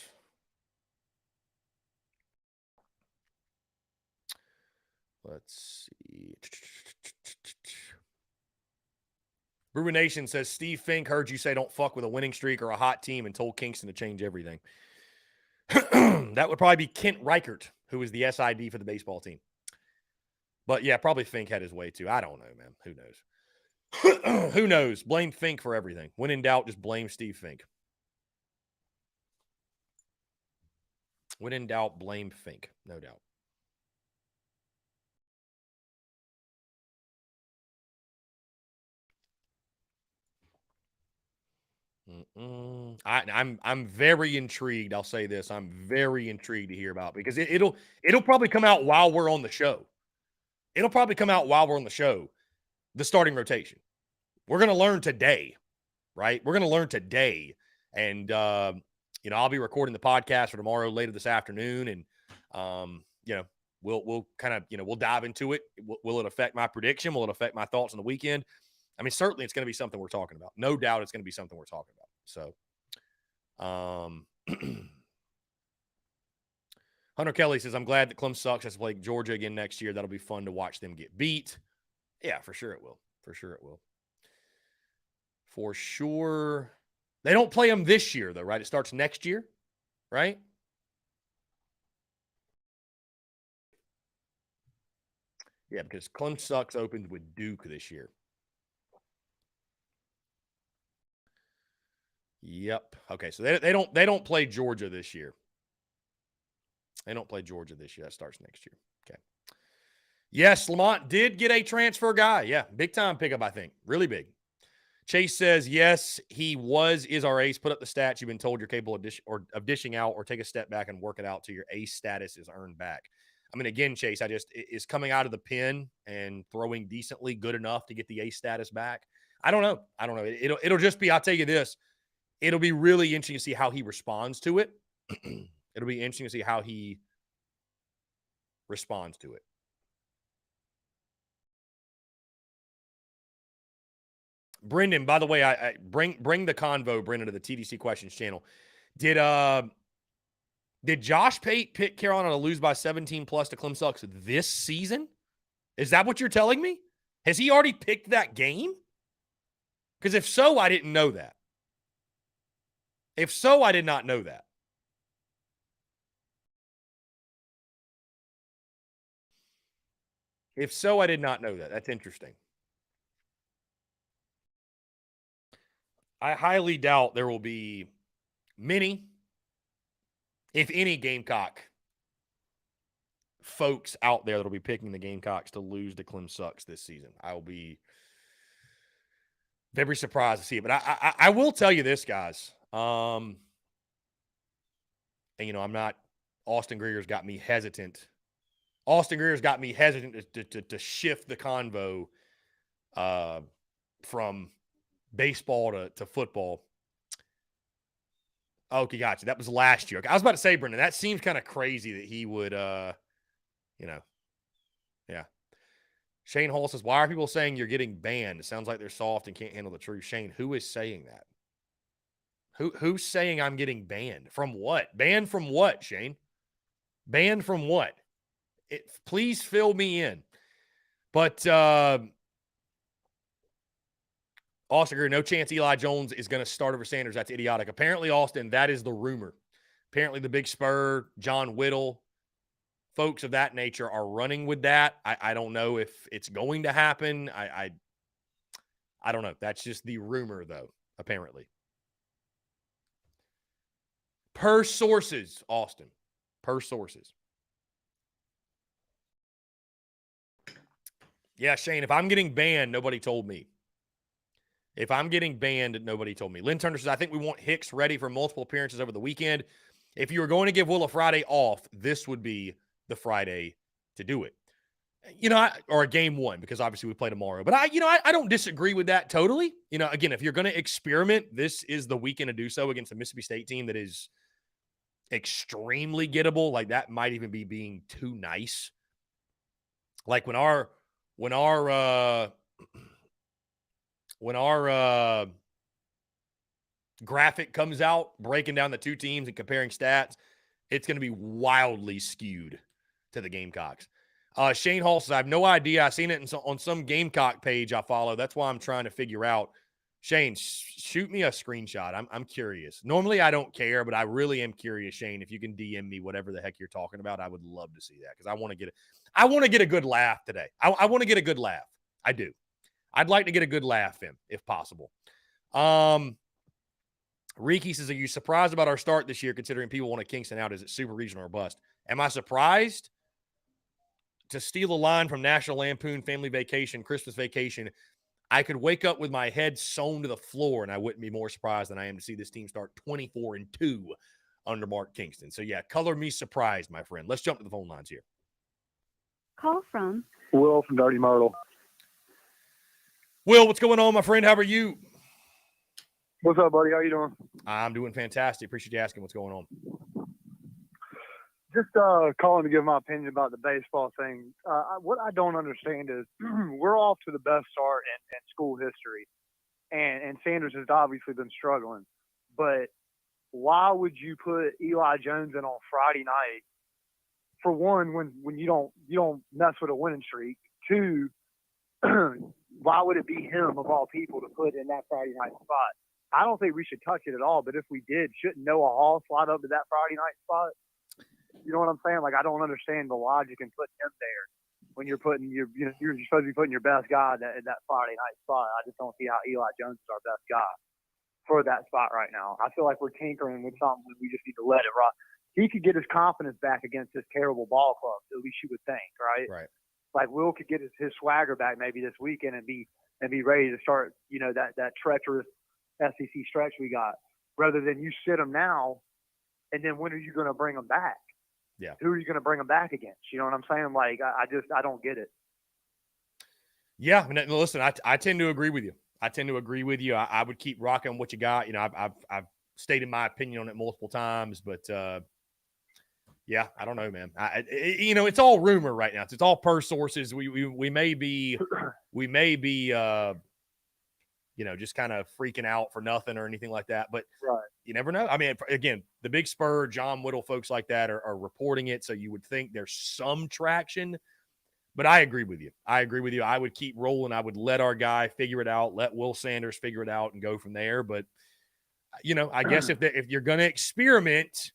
Let's see. Brewer Nation says Steve Fink heard you say don't fuck with a winning streak or a hot team and told Kingston to change everything. That would probably be Kent Reichert, who is the SID for the baseball team. But yeah, probably Fink had his way too. I don't know, man. Who knows? Who knows? Blame Fink for everything. When in doubt, just blame Steve Fink. When in doubt, blame Fink. No doubt. I'm very intrigued. I'll say this: I'm very intrigued to hear about, because it'll probably come out while we're on the show. It'll probably come out while we're on the show. The starting rotation. We're gonna learn today, right? We're gonna learn today, and I'll be recording the podcast for tomorrow later this afternoon, and we'll kind of we'll dive into it. Will it affect my prediction? Will it affect my thoughts on the weekend? I mean, certainly it's going to be something we're talking about. No doubt it's going to be something we're talking about. So, Hunter Kelly says, I'm glad that Clem sucks. Has to play Georgia again next year. That'll be fun to watch them get beat. Yeah, for sure it will. For sure it will. For sure. They don't play them this year, though, right? It starts next year, right? Yeah, because Clem sucks opens with Duke this year. Yep. Okay, so they don't play Georgia this year. They don't play Georgia this year. That starts next year. Okay. Yes, Lamont did get a transfer guy. Yeah, big time pickup, I think. Really big. Chase says, yes, he is our ace. Put up the stats you've been told you're capable of dishing out, or take a step back and work it out till your ace status is earned back. I mean, again, Chase, is coming out of the pen and throwing decently good enough to get the ace status back? I don't know. It'll just be, I'll tell you this, it'll be really interesting to see how he responds to it. It'll be interesting to see how he responds to it. Brendan, by the way, I bring the convo, Brendan, to the TDC Questions channel. Did Josh Pate pick Carolina to lose by 17 plus to Clem Sucks this season? Is that what you're telling me? Has he already picked that game? Because if so, I didn't know that. If so, I did not know that. If so, I did not know that. That's interesting. I highly doubt there will be many, if any, Gamecock folks out there that will be picking the Gamecocks to lose to Clem Sucks this season. I will be very surprised to see it. But I will tell you this, guys. And, you know, I'm not – Austin Greer's got me hesitant. Austin Greer's got me hesitant to shift the convo from baseball to football. Okay, gotcha. That was last year. I was about to say, Brendan, that seems kind of crazy that he would, you know, yeah. Shane Hall says, why are people saying you're getting banned? It sounds like they're soft and can't handle the truth. Shane, who is saying that? Who's saying I'm getting banned? From what? Banned from what, Shane? Banned from what? Please fill me in. But Austin Greer, no chance Eli Jones is going to start over Sanders. That's idiotic. Apparently, Austin, that is the rumor. Apparently, the Big Spur, John Whittle, folks of that nature are running with that. I don't know if it's going to happen. I don't know. That's just the rumor, though, apparently. Per sources, Austin. Per sources. Yeah, Shane, if I'm getting banned, nobody told me. If I'm getting banned, nobody told me. Lynn Turner says, I think we want Hicks ready for multiple appearances over the weekend. If you were going to give Will a Friday off, this would be the Friday to do it. You know, or a game one, because obviously we play tomorrow. But I don't disagree with that totally. You know, again, if you're going to experiment, this is the weekend to do so against a Mississippi State team that is extremely gettable. Like, that might even be being too nice. Like when our graphic comes out breaking down the two teams and comparing stats, it's going to be wildly skewed to the Gamecocks. Shane Hall says, I have no idea. I've seen it on some Gamecock page I follow. That's why I'm trying to figure out. Shane, shoot me a screenshot. I'm curious. Normally I don't care, but I really am curious, Shane. If you can DM me whatever the heck you're talking about, I would love to see that, because I want to get a good laugh today. I want to get a good laugh. I do. I'd like to get a good laugh in, if possible. Riki says, are you surprised about our start this year, considering people want a Kingston out? Is it super regional or bust? Am I surprised? To steal a line from National Lampoon Family Vacation, Christmas Vacation, I could wake up with my head sewn to the floor, and I wouldn't be more surprised than I am to see this team start 24-2 under Mark Kingston. So, yeah, color me surprised, my friend. Let's jump to the phone lines here. Call from Will from Dirty Myrtle. Will, what's going on, my friend? How are you? What's up, buddy? How you doing? I'm doing fantastic. Appreciate you asking what's going on. Just calling to give my opinion about the baseball thing. What I don't understand is we're off to the best start in school history, and Sanders has obviously been struggling. But why would you put Eli Jones in on Friday night? For one, when you don't mess with a winning streak. Two, why would it be him of all people to put in that Friday night spot? I don't think we should touch it at all. But if we did, shouldn't Noah Hall slide up to that Friday night spot? You know what I'm saying? Like, I don't understand the logic in putting him there when you're putting you're supposed to be putting your best guy in that Friday night spot. I just don't see how Eli Jones is our best guy for that spot right now. I feel like we're tinkering with something. We just need to let it rock. He could get his confidence back against this terrible ball club. At least you would think, right? Right. Like, Will could get his swagger back maybe this weekend and be ready to start. You know, that treacherous SEC stretch we got. Rather than you sit him now, and then when are you going to bring him back? Yeah. Who are you going to bring him back against? You know what I'm saying? Like, I don't get it. Yeah. I mean, listen, I tend to agree with you. I would keep rocking what you got. You know, I've stated my opinion on it multiple times, but yeah, Yeah, I don't know, man. It's all rumor right now. It's all per sources. We may be just kind of freaking out for nothing or anything like that. But Right. you never know. I mean, again, the Big Spur, John Whittle, folks like that are reporting it, so you would think there's some traction. But I agree with you. I would keep rolling. I would let our guy figure it out. Let Will Sanders figure it out and go from there. But I guess if you're going to experiment,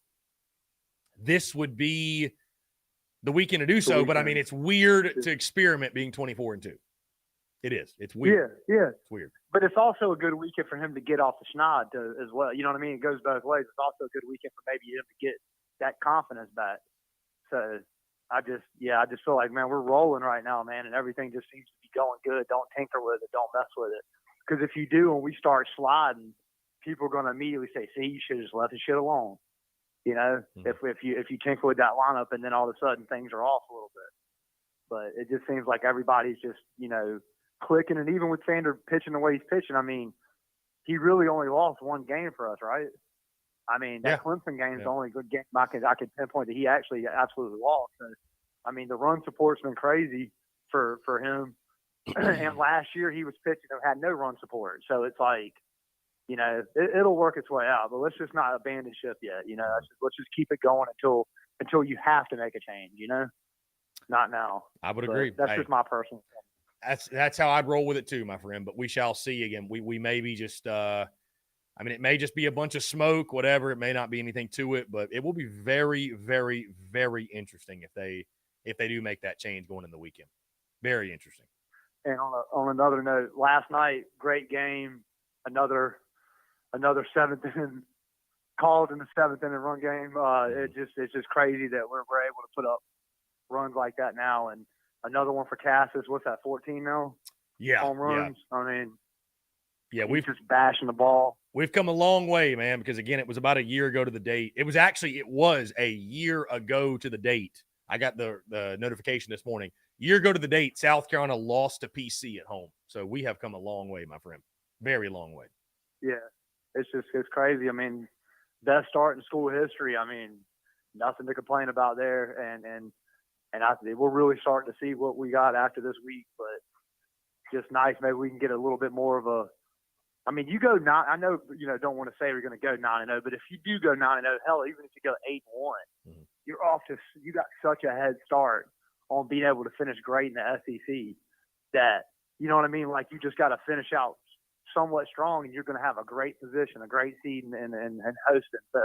this would be the weekend to do so. But I mean, it's weird to experiment being 24-2. It is. It's weird. Yeah. It's weird. But it's also a good weekend for him to get off the schneid as well. You know what I mean? It goes both ways. It's also a good weekend for maybe him to get that confidence back. So I just feel like, man, we're rolling right now, man, and everything just seems to be going good. Don't tinker with it. Don't mess with it. Because if you do, when we start sliding, people are going to immediately say, see, you should have just left the shit alone. If you tinker with that lineup and then all of a sudden things are off a little bit. But it just seems like everybody's just, clicking. And even with Sanders pitching the way he's pitching, I mean, he really only lost one game for us, right? I mean, that Clemson game is the only good game I could pinpoint that he actually absolutely lost. So, I mean, the run support's been crazy for him. And last year he was pitching and had no run support. So it's like, it'll work its way out. But let's just not abandon ship yet. Let's just keep it going until you have to make a change. Not now. I would agree. That's just my personal opinion. That's how I'd roll with it too, my friend. But we shall see. Again, we may be just it may just be a bunch of smoke, whatever. It may not be anything to it, but it will be very, very, very interesting if they do make that change going in the weekend. Very interesting. And on another note, last night, great game. Another seventh inning called in the seventh inning run game. It's just crazy that we're able to put up runs like that now. And another one for Cassis. What's that? 14 now. Yeah. Home runs. Yeah. I mean. Yeah, we've just bashing the ball. We've come a long way, man, because again, it was about a year ago to the date. It was a year ago to the date. I got the notification this morning. Year ago to the date, South Carolina lost to PC at home. So we have come a long way, my friend. Very long way. Yeah. It's crazy. I mean, best start in school history. I mean, nothing to complain about there. And we're really starting to see what we got after this week, but just nice. Maybe we can get a little bit more of a, I mean, you go 9. I know, don't want to say we're going to go 9-0, but if you do go 9-0, hell, even if you go 8-1, you're off to. You got such a head start on being able to finish great in the SEC that you know what I mean. Like you just got to finish out somewhat strong, and you're going to have a great position, a great seed, and hosting. So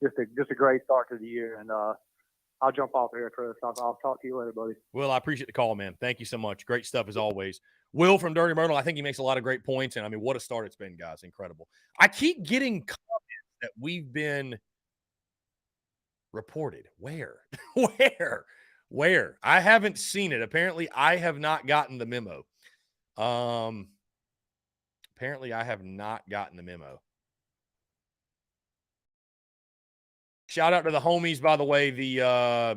just a great start to the year. And I'll jump off here, Chris. I'll talk to you later, buddy. Will, I appreciate the call, man. Thank you so much. Great stuff as always. Will from Dirty Myrtle, I think he makes a lot of great points. And I mean, what a start it's been, guys. Incredible. I keep getting comments that we've been reported. Where? Where? I haven't seen it. Apparently, I have not gotten the memo. Apparently, I have not gotten the memo. Shout out to the homies, by the way. The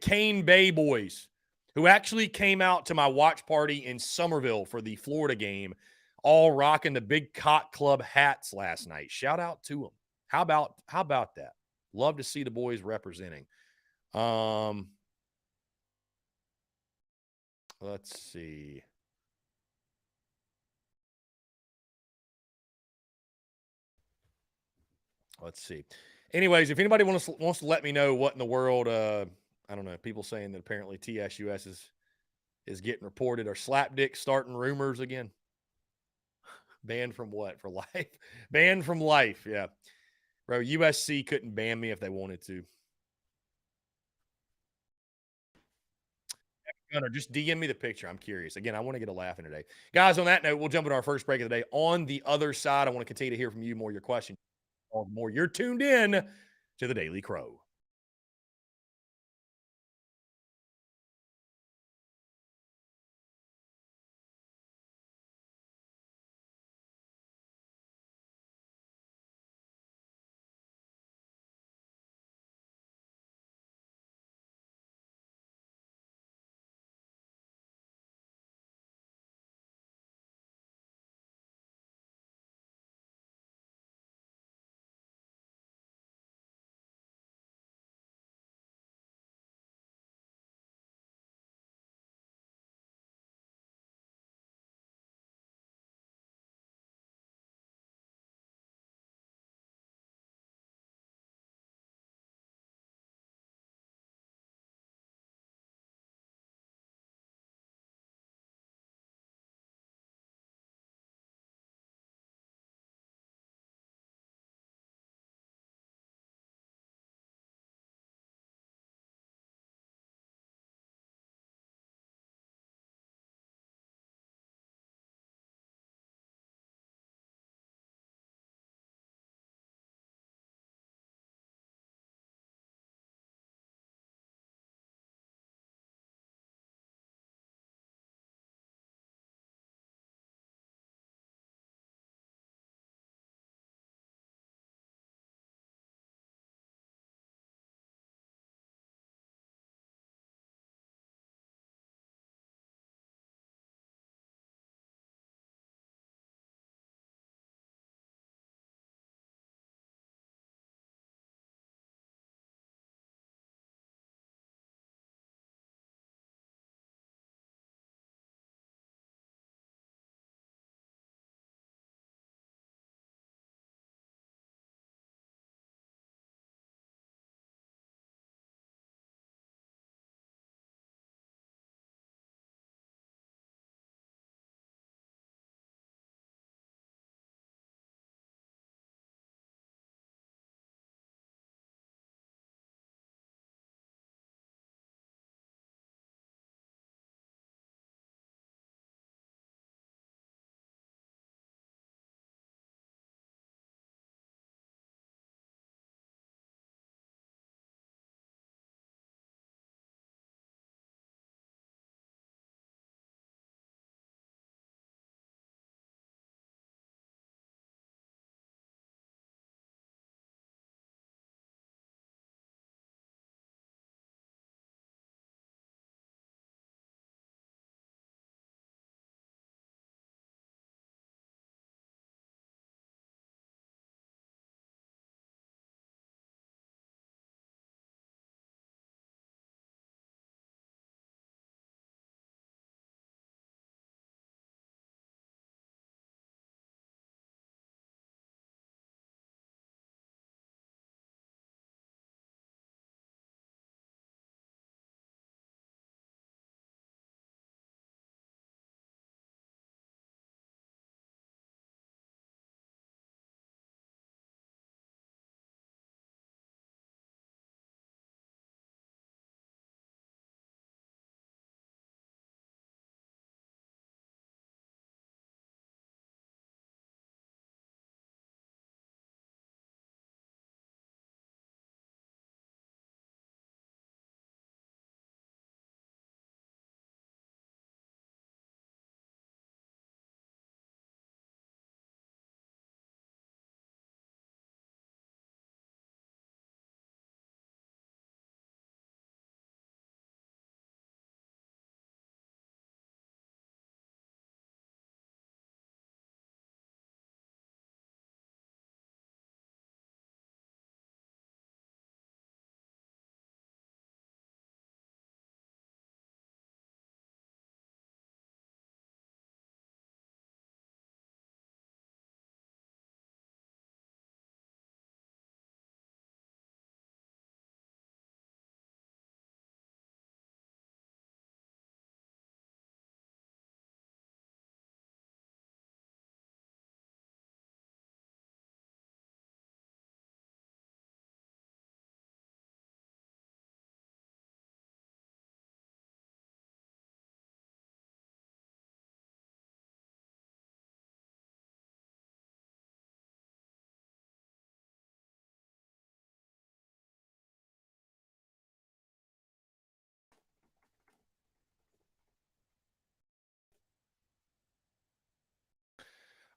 Cane Bay boys, who actually came out to my watch party in Somerville for the Florida game, all rocking the Big Cock Club hats last night. Shout out to them. How about that? Love to see the boys representing. Let's see. Anyways, if anybody wants to let me know what in the world, I don't know, people saying that apparently TSUS is getting reported, or Slapdick starting rumors again. Banned from what? For life? Banned from life, yeah. Bro, USC couldn't ban me if they wanted to. Gunner, just DM me the picture. I'm curious. Again, I want to get a laugh in today. Guys, on that note, we'll jump into our first break of the day. On the other side, I want to continue to hear from you more, your questions. More. You're tuned in to the Daily Crow.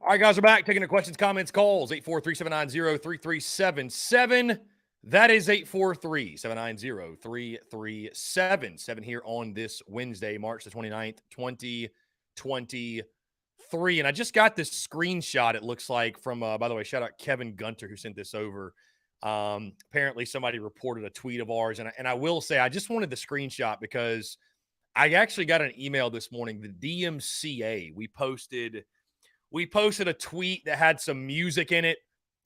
All right, guys, we're back taking the questions, comments, calls. 843-790-3377. That is 843-790-3377 here on this Wednesday, March the 29th, 2023. And I just got this screenshot, it looks like, from, by the way, shout out Kevin Gunter who sent this over. Apparently somebody reported a tweet of ours. And I will say, I just wanted the screenshot because I actually got an email this morning. The DMCA, we posted a tweet that had some music in it,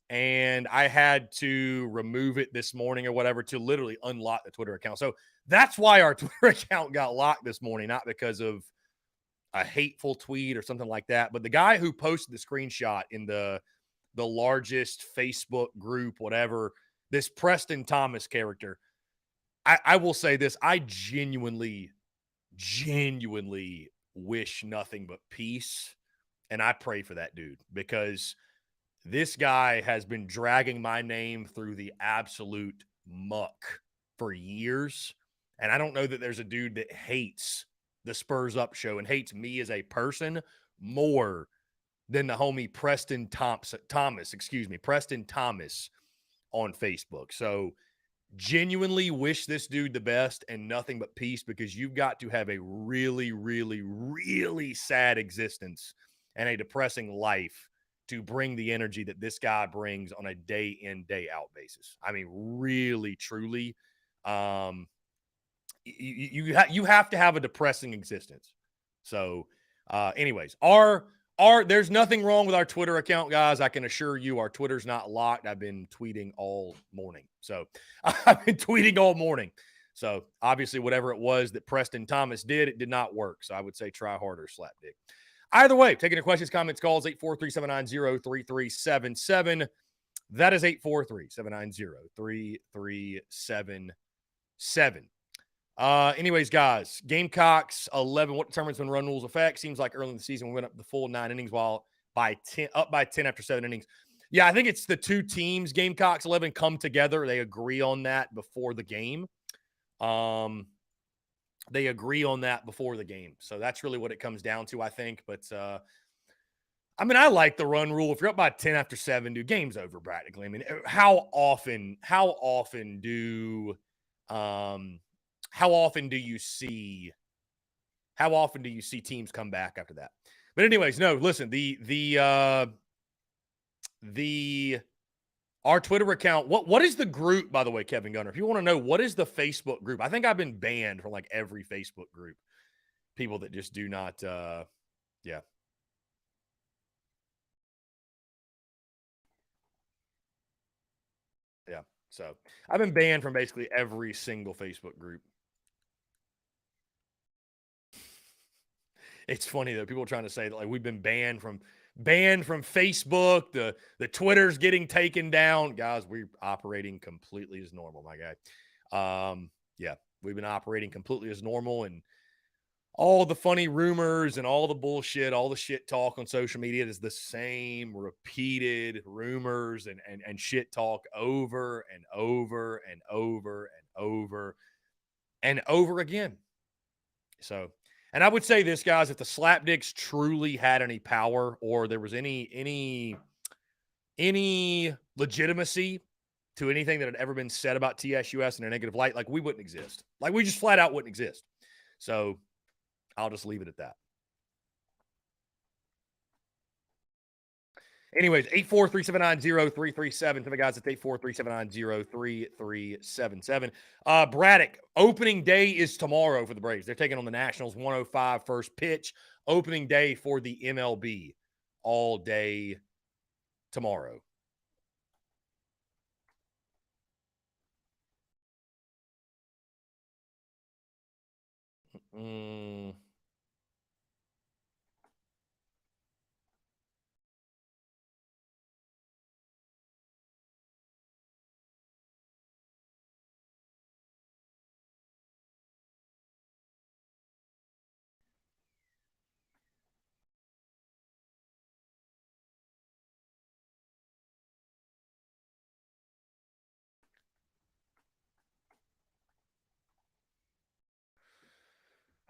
and I had to remove it this morning or whatever to literally unlock the Twitter account. So that's why our Twitter account got locked this morning, not because of a hateful tweet or something like that. But the guy who posted the screenshot in the largest Facebook group, whatever, this Preston Thomas character, I will say this. I genuinely wish nothing but peace. And I pray for that dude because this guy has been dragging my name through the absolute muck for years. And I don't know that there's a dude that hates the Spurs Up show and hates me as a person more than the homie Preston Thomas on Facebook. So genuinely wish this dude the best and nothing but peace because you've got to have a really, really, really sad existence and a depressing life to bring the energy that this guy brings on a day in, day out basis. I mean, really, truly, you have to have a depressing existence. So, anyways, there's nothing wrong with our Twitter account, guys. I can assure you our Twitter's not locked. I've been tweeting all morning. So obviously whatever it was that Preston Thomas did, it did not work. So I would say try harder, slap dick. Either way, taking the questions, comments, calls, 843-790-3377. That is 843-790-3377. Anyways, guys, Gamecocks 11. What determines when run rules affect? Seems like early in the season we went up the full 9 innings up by 10 after 7 innings. Yeah, I think it's the two teams, Gamecocks 11, come together. They agree on that before the game. So that's really what it comes down to, I think. But, I mean, I like the run rule. If you're up by 10 after 7, dude, game's over practically. I mean, how often do you see teams come back after that? But anyways, no, listen, our Twitter account, what is the group, by the way, Kevin Gunner? If you want to know, what is the Facebook group? I think I've been banned from like every Facebook group. People that just do not, yeah. Yeah. So I've been banned from basically every single Facebook group. It's funny though. People are trying to say that like we've been banned from Facebook. The Twitter's getting taken down. Guys, we're operating completely as normal, my guy. Yeah, we've been operating completely as normal, and all the funny rumors and all the bullshit, all the shit talk on social media is the same repeated rumors and shit talk over and over and over and over and over again. So, and I would say this, guys, if the Slapdicks truly had any power or there was any legitimacy to anything that had ever been said about TSUS in a negative light, like we wouldn't exist. Like we just flat out wouldn't exist. So I'll just leave it at that. Anyways, 843-790-3377. To the guys, it's 843-790-3377. Braddock, opening day is tomorrow for the Braves. They're taking on the Nationals, 105 first pitch. Opening day for the MLB all day tomorrow.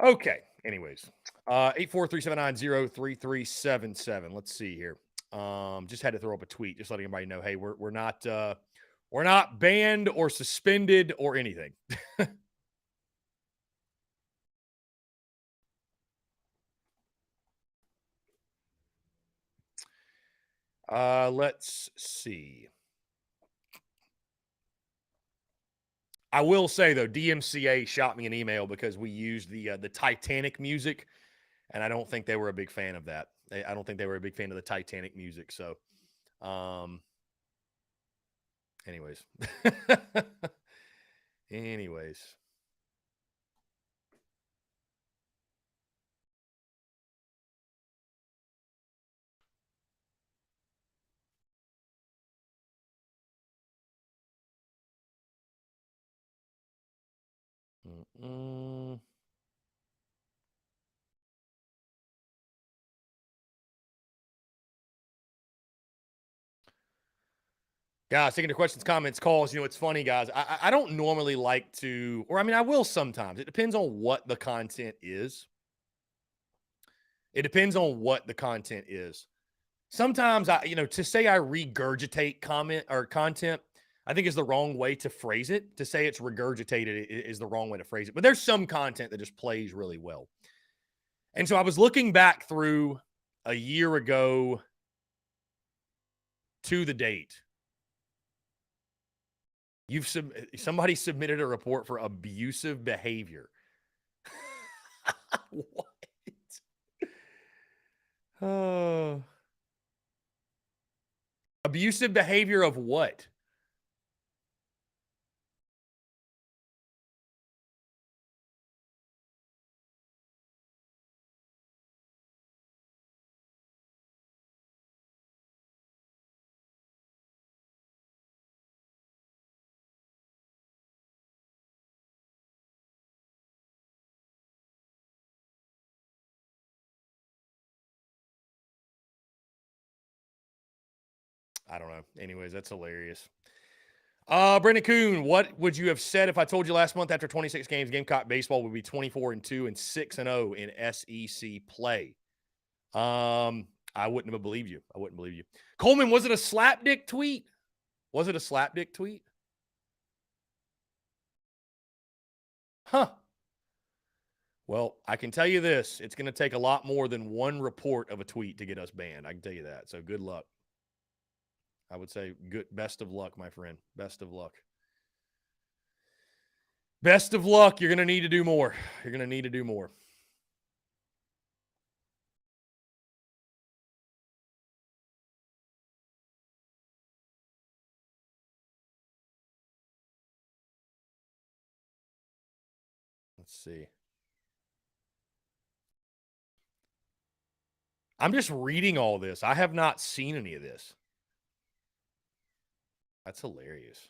Okay. Anyways, 843-790-3377. Let's see here. Just had to throw up a tweet, just letting everybody know, hey, we're not banned or suspended or anything. Let's see. I will say though, DMCA shot me an email because we used the Titanic music, and I don't think they were a big fan of that. I don't think they were a big fan of the Titanic music. So, anyways, anyways. Guys, taking the questions, comments, calls. You know, it's funny, guys. I don't normally like to, or I mean, I will sometimes. It depends on what the content is. It depends on what the content is. Sometimes to say I regurgitate comment or content, I think is the wrong way to phrase it. To say it's regurgitated is the wrong way to phrase it. But there's some content that just plays really well. And so I was looking back through a year ago to the date. Somebody submitted a report for abusive behavior. What? Abusive behavior of what? I don't know. Anyways, that's hilarious. Brendan Kuhn, what would you have said if I told you last month after 26 games, Gamecock baseball would be 24-2 and 6-0 in SEC play? I wouldn't have believed you. I wouldn't believe you. Coleman, was it a slapdick tweet? Was it a slapdick tweet? Huh. Well, I can tell you this. It's going to take a lot more than one report of a tweet to get us banned. I can tell you that. So good luck. I would say best of luck, my friend. Best of luck. Best of luck. You're going to need to do more. You're going to need to do more. Let's see. I'm just reading all this. I have not seen any of this. That's hilarious.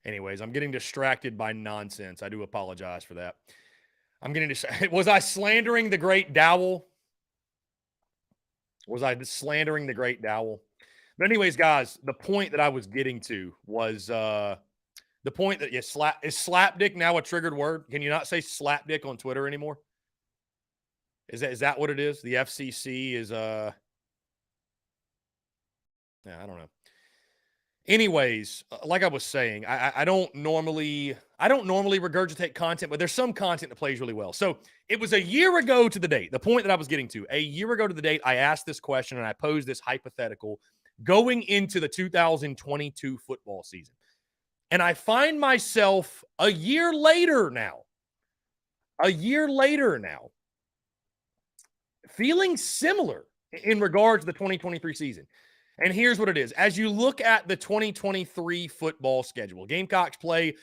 Anyways, I'm getting distracted by nonsense. I do apologize for that. I'm getting distracted. Was I slandering the great Dowell? Was I slandering the great Dowell? But anyways, guys, the point that I was getting to was the point that is slapdick now a triggered word? Can you not say slapdick on Twitter anymore? Is that what it is? The FCC is yeah, I don't know. Anyways, like I was saying, I don't normally regurgitate content, but there's some content that plays really well. So it was a year ago to the date. The point that I was getting to, a year ago to the date, I asked this question and I posed this hypothetical going into the 2022 football season. And I find myself a year later now, feeling similar in regard to the 2023 season. And here's what it is. As you look at the 2023 football schedule, Gamecocks play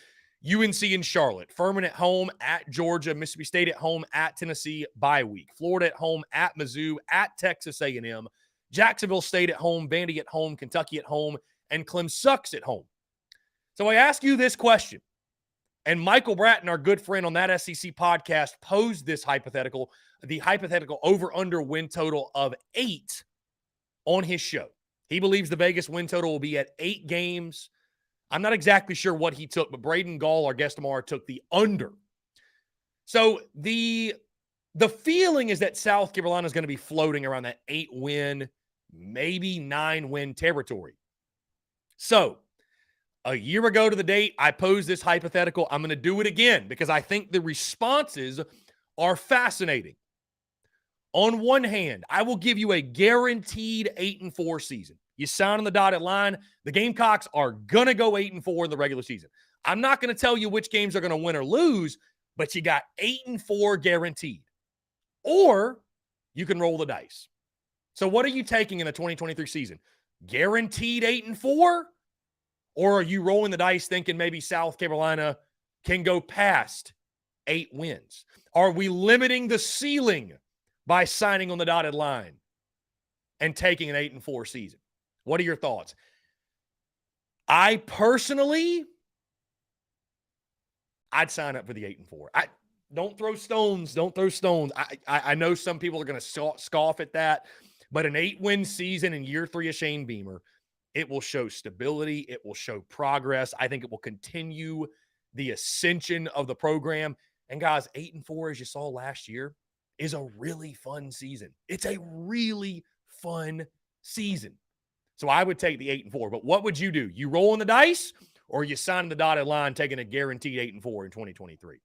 UNC in Charlotte, Furman at home, at Georgia, Mississippi State at home, at Tennessee, bye week, Florida at home, at Mizzou, at Texas A&M, Jacksonville State at home, Vandy at home, Kentucky at home, and Clem Sucks at home. So I ask you this question, and Michael Bratton, our good friend on that SEC podcast, posed this hypothetical, the hypothetical over-under win total of 8 on his show. He believes the Vegas win total will be at 8 games. I'm not exactly sure what he took, but Braden Gall, our guest tomorrow, took the under. So the feeling is that South Carolina is going to be floating around that 8-win, maybe 9-win territory. So a year ago to the date, I posed this hypothetical. I'm going to do it again because I think the responses are fascinating. On one hand, I will give you a guaranteed 8-4 season. You sign on the dotted line, the Gamecocks are going to go 8-4 in the regular season. I'm not going to tell you which games are going to win or lose, but you got 8-4 guaranteed. Or you can roll the dice. So what are you taking in the 2023 season? Guaranteed 8-4? Or are you rolling the dice thinking maybe South Carolina can go past 8 wins? Are we limiting the ceiling by signing on the dotted line and taking an 8-4 season? What are your thoughts? I personally, I'd sign up for the 8-4. Don't throw stones. Don't throw stones. I know some people are going to scoff at that, but an 8-win season in year 3 of Shane Beamer, it will show stability. It will show progress. I think it will continue the ascension of the program. And guys, 8-4, as you saw last year, is a really fun season. It's a really fun season. So I would take the 8-4. But what would you do? You rolling the dice, or you signing the dotted line, taking a guaranteed 8-4 in 2023?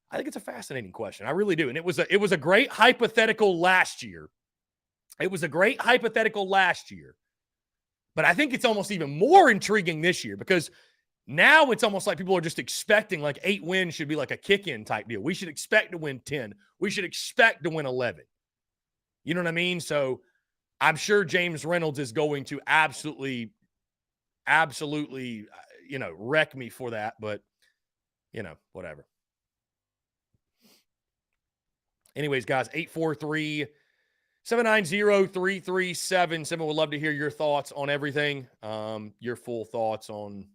I think it's a fascinating question. I really do. And it was a great hypothetical last year. It was a great hypothetical last year. But I think it's almost even more intriguing this year because now it's almost like people are just expecting like 8 wins should be like a kick-in type deal. We should expect to win 10. We should expect to win 11. You know what I mean? So I'm sure James Reynolds is going to absolutely, wreck me for that. But, whatever. Anyways, guys, 843-790-3377. Would love to hear your thoughts on everything. Your full thoughts on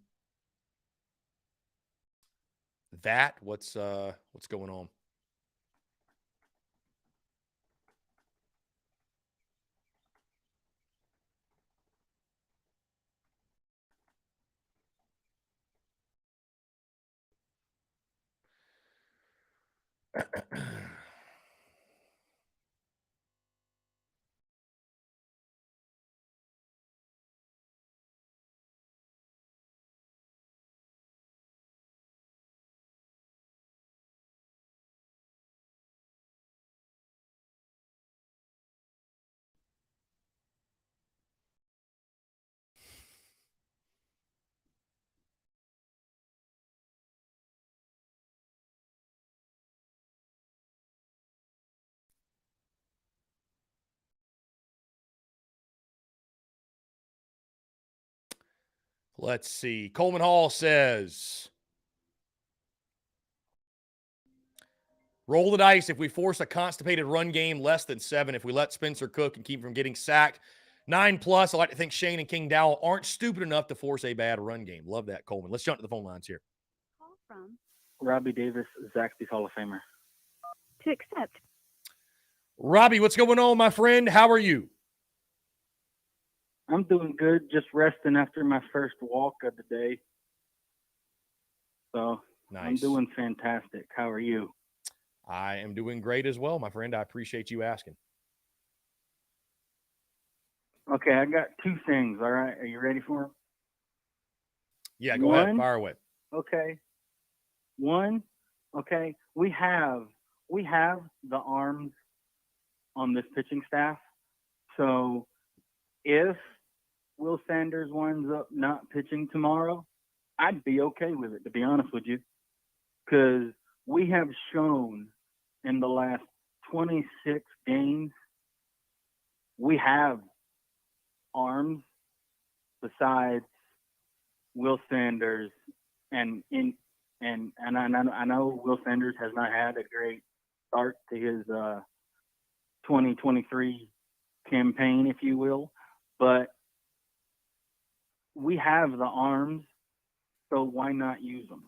that. What's going on? Let's see. Coleman Hall says, roll the dice if we force a constipated run game, less than 7. If we let Spencer cook and keep him from getting sacked, 9+. I like to think Shane and King Dowell aren't stupid enough to force a bad run game. Love that, Coleman. Let's jump to the phone lines here. Call from Robbie Davis, Zaxby's Hall of Famer. to accept. Robbie, what's going on, my friend? How are you? I'm doing good, just resting after my first walk of the day. So Nice. I'm doing fantastic. How are you? I am doing great as well, my friend. I appreciate you asking. Okay, I got 2 things, all right? Are you ready for them? Yeah, go ahead. One. Fire away. Okay. One, okay, we have the arms on this pitching staff. So if Will Sanders winds up not pitching tomorrow, I'd be okay with it, to be honest with you, because we have shown in the last 26 games we have arms besides Will Sanders and and I know Will Sanders has not had a great start to his 2023 campaign, if you will, but we have the arms, so why not use them?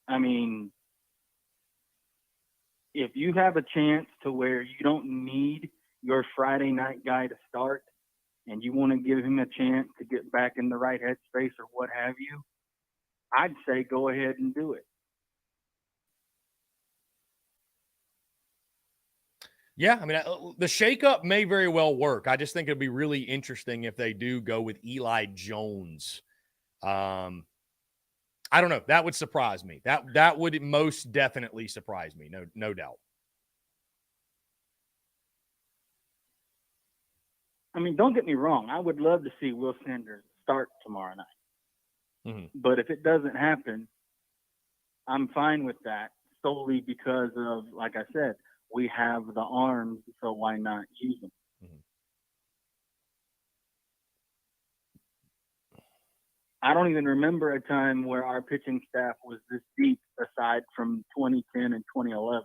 I mean, if you have a chance to where you don't need your Friday night guy to start and you want to give him a chance to get back in the right headspace or what have you, I'd say go ahead and do it. Yeah, I mean, the shakeup may very well work. I just think it'd be really interesting if they do go with Eli Jones. I don't know. That would surprise me. That would most definitely surprise me. No doubt. I mean, don't get me wrong. I would love to see Will Sanders start tomorrow night. Mm-hmm. But if it doesn't happen, I'm fine with that solely because of, like I said, we have the arms, so why not use them? Mm-hmm. I don't even remember a time where our pitching staff was this deep aside from 2010 and 2011.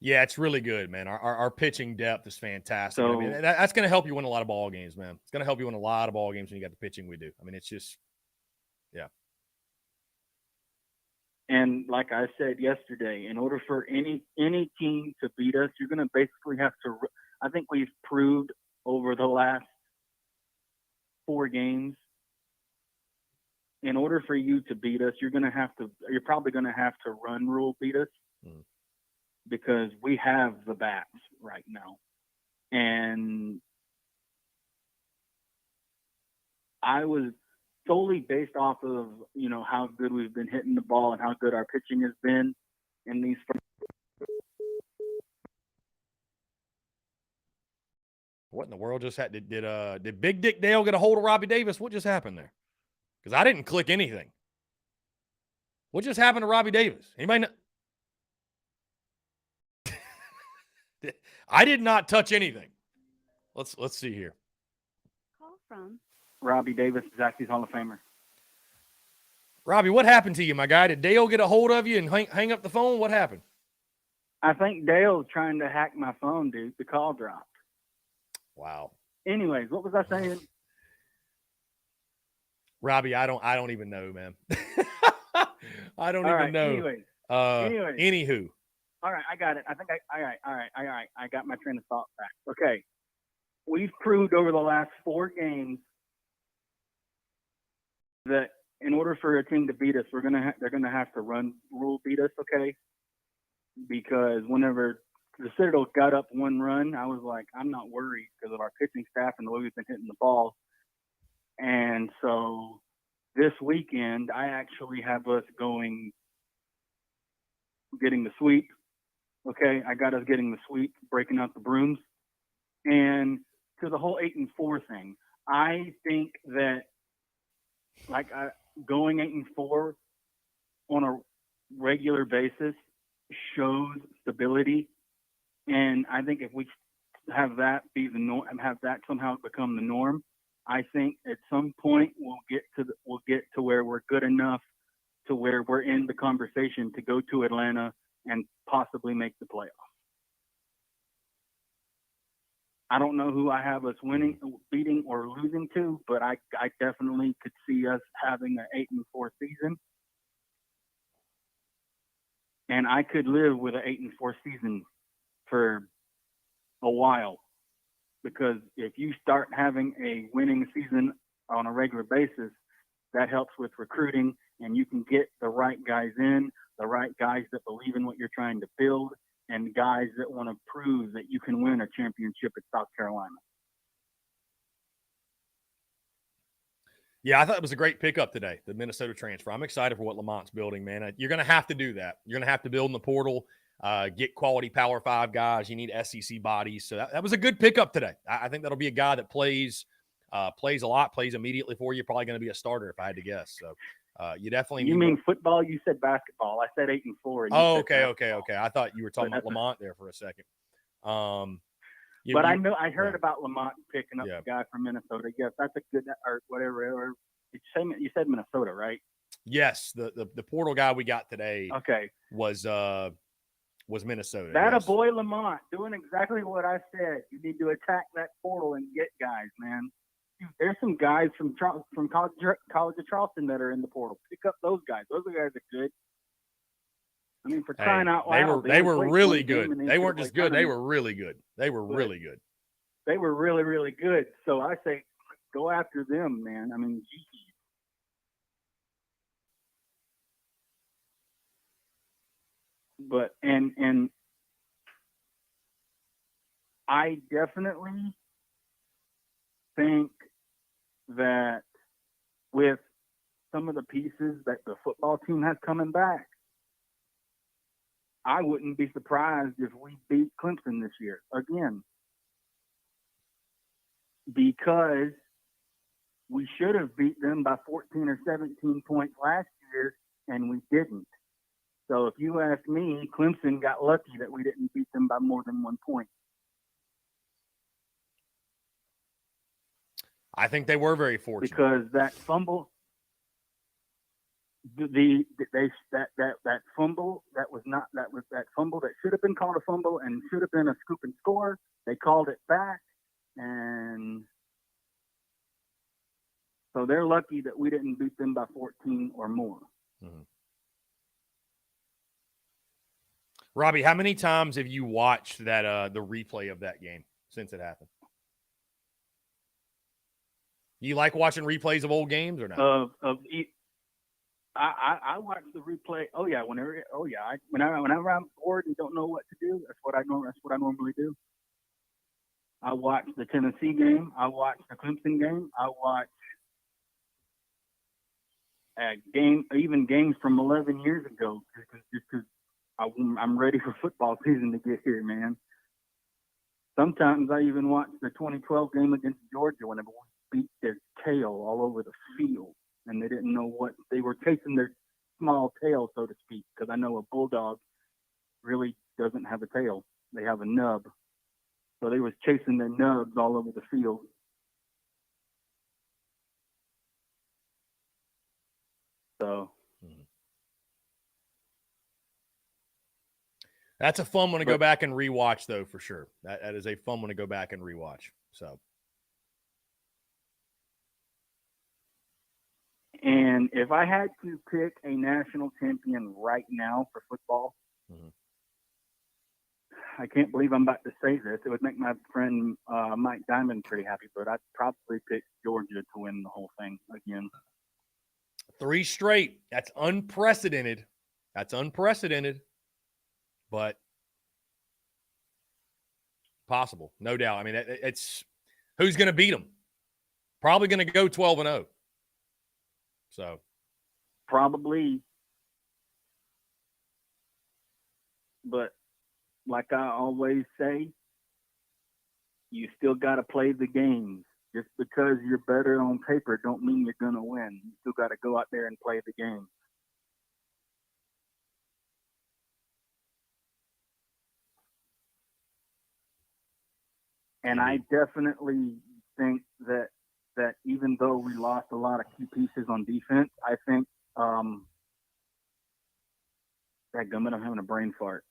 Yeah, it's really good, man. Our pitching depth is fantastic. So, I mean, that's going to help you win a lot of ball games, man. It's going to help you win a lot of ball games when you got the pitching we do. I mean, it's just, yeah. And like I said yesterday, in order for any team to beat us, you're going to basically have to. I think we've proved over the last 4 games. In order for you to beat us, you're probably going to have to run rule beat us. Mm. Because we have the bats right now. And I was solely based off of, how good we've been hitting the ball and how good our pitching has been in these first. What in the world just happened? Did Big Dick Dale get a hold of Robbie Davis? What just happened there? Because I didn't click anything. What just happened to Robbie Davis? Anybody know? I did not touch anything. Let's see here. Call from Robbie Davis, Zacky's Hall of Famer. Robbie, what happened to you, my guy? Did Dale get a hold of you and hang up the phone? What happened? I think Dale's trying to hack my phone, dude. The call dropped. Wow. Anyways, what was I saying? Robbie, I don't even know, man. I don't even know. Anyways. Anywho. All right, I got it. I think all right. I got my train of thought back. Okay. We've proved over the last 4 games that in order for a team to beat us, they're gonna have to run rule beat us, okay? Because whenever the Citadel got up 1 run, I was like, I'm not worried because of our pitching staff and the way we've been hitting the ball. And so this weekend, I actually have us getting the sweep. Okay, I got us getting the sweep, breaking out the brooms. And to the whole 8-4 thing, I think that going 8-4 on a regular basis shows stability. And I think if we have that be the norm, have that somehow become the norm, I think at some point we'll get to where we're good enough to where we're in the conversation to go to Atlanta and possibly make the playoffs. I don't know who I have us beating or losing to, but I definitely could see us having an 8-4 season. And I could live with an 8-4 season for a while, because if you start having a winning season on a regular basis, that helps with recruiting, and you can get the right guys in, the right guys that believe in what you're trying to build, and guys that want to prove that you can win a championship at South Carolina. Yeah, I thought it was a great pickup today, the Minnesota transfer. I'm excited for what Lamont's building, man. You're going to have to do that. You're going to have to build in the portal, get quality Power 5 guys. You need SEC bodies. So that was a good pickup today. I think that'll be a guy that plays a lot, plays immediately for you. Probably going to be a starter if I had to guess. So you definitely You mean football? You said basketball. I said 8-4. Oh, okay. I thought you were talking about Lamont there for a second. But I heard about Lamont picking up Yeah. the guy from Minnesota. Yes, that's a good or whatever. Or you said Minnesota, right? Yes, the portal guy we got today Okay. was Minnesota. That yes. a boy Lamont doing exactly what I said. You need to attack that portal and get guys, man. There's some guys from College of Charleston that are in the portal. Pick up those guys. Those guys are good. I mean, for crying out loud, they were really good. They weren't just good. They tournament. were really good. They were really good. They were really, really good. So I say, go after them, man. I mean, geez. But and I definitely think that with some of the pieces that the football team has coming back, I wouldn't be surprised if we beat Clemson this year again, because we should have beat them by 14 or 17 points last year, and we didn't. So if you ask me, Clemson got lucky that we didn't beat them by more than 1 point. I think they were very fortunate because that fumble, that fumble that fumble that should have been called a fumble and should have been a scoop and score. They called it back, and so they're lucky that we didn't beat them by 14 or more. Mm-hmm. Robbie, how many times have you watched that the replay of that game since it happened? You like watching replays of old games or not? I watch the replay. Oh yeah, whenever I'm bored and don't know what to do, that's what I normally do. I watch the Tennessee game. I watch the Clemson game. I watch even games from 11 years ago, just because I'm ready for football season to get here, man. Sometimes I even watch the 2012 game against Georgia whenever we beat their tail all over the field, and they didn't know what they were chasing their small tail, so to speak, because I know a bulldog really doesn't have a tail. They have a nub. So they was chasing their nubs all over the field. So that's a fun one to go back and rewatch, though, for sure. That is a fun one to go back and rewatch. So, and if I had to pick a national champion right now for football, I can't believe I'm about to say this. It would make my friend Mike Diamond pretty happy, but I'd probably pick Georgia to win the whole thing again. 3 straight. That's unprecedented. But possible, no doubt. I mean, it's who's going to beat them? Probably going to go 12-0. So probably, but like I always say, you still got to play the games. Just because you're better on paper don't mean you're going to win. You still got to go out there and play the game. And I definitely think that even though we lost a lot of key pieces on defense, I think I'm having a brain fart.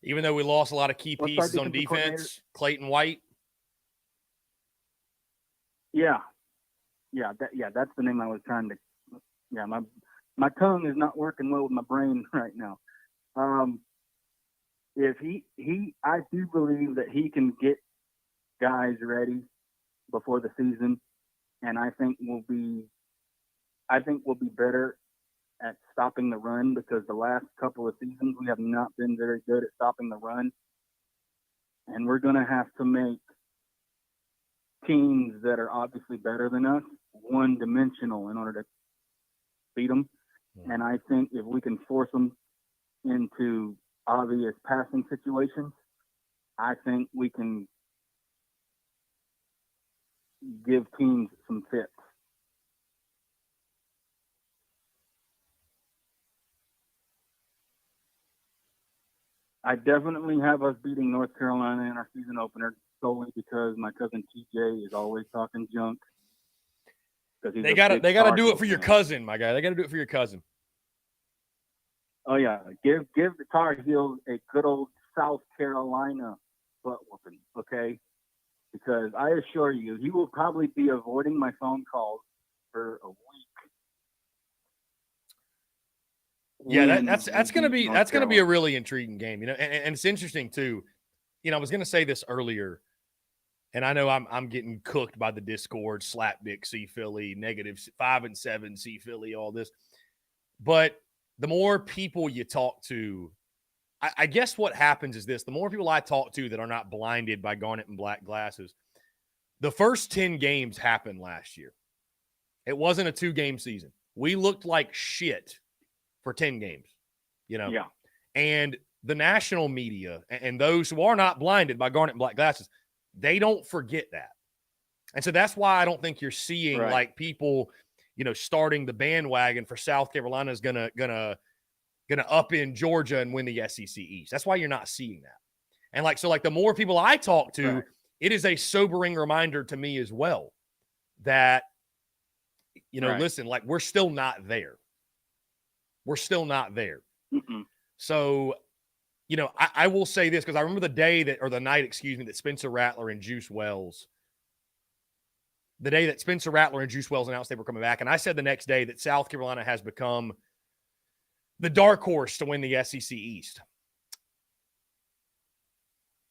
Even though we lost a lot of key pieces on defense, Clayton White. Yeah, that's the name I was trying to. Yeah, my tongue is not working well with my brain right now. If I do believe that he can get guys ready before the season, and I think we'll be better at stopping the run, because the last couple of seasons we have not been very good at stopping the run, and we're going to have to make teams that are obviously better than us one-dimensional in order to beat them. Yeah. And I think if we can force them into obvious passing situations, I think we can give teams some fits. I definitely have us beating North Carolina in our season opener solely because my cousin TJ is always talking junk. They gotta do it for your cousin, my guy. They gotta do it for your cousin. Oh yeah, give the Tar Heels a good old South Carolina butt whooping, okay? Because I assure you, he will probably be avoiding my phone calls for a week. Yeah, that's gonna be a really intriguing game, you know, and it's interesting too. You know, I was gonna say this earlier, and I know I'm getting cooked by the Discord, slap dick C Philly, -5-7 C Philly, all this. But the more people you talk to, I guess what happens is this: the more people I talk to that are not blinded by garnet and black glasses, the first 10 games happened last year. It wasn't a 2-game season. We looked like shit for 10 games, you know? Yeah. And the national media and those who are not blinded by garnet and black glasses, they don't forget that. And so that's why I don't think you're seeing like people, you know, starting the bandwagon for South Carolina is gonna up in Georgia and win the SEC East. That's why you're not seeing that. And like the more people I talk to, it is a sobering reminder to me as well that, you know, listen, like we're still not there. We're still not there. Mm-mm. So, you know, I will say this because I remember the night that Spencer Rattler and Juice Wells announced they were coming back. And I said the next day that South Carolina has become the dark horse to win the SEC East.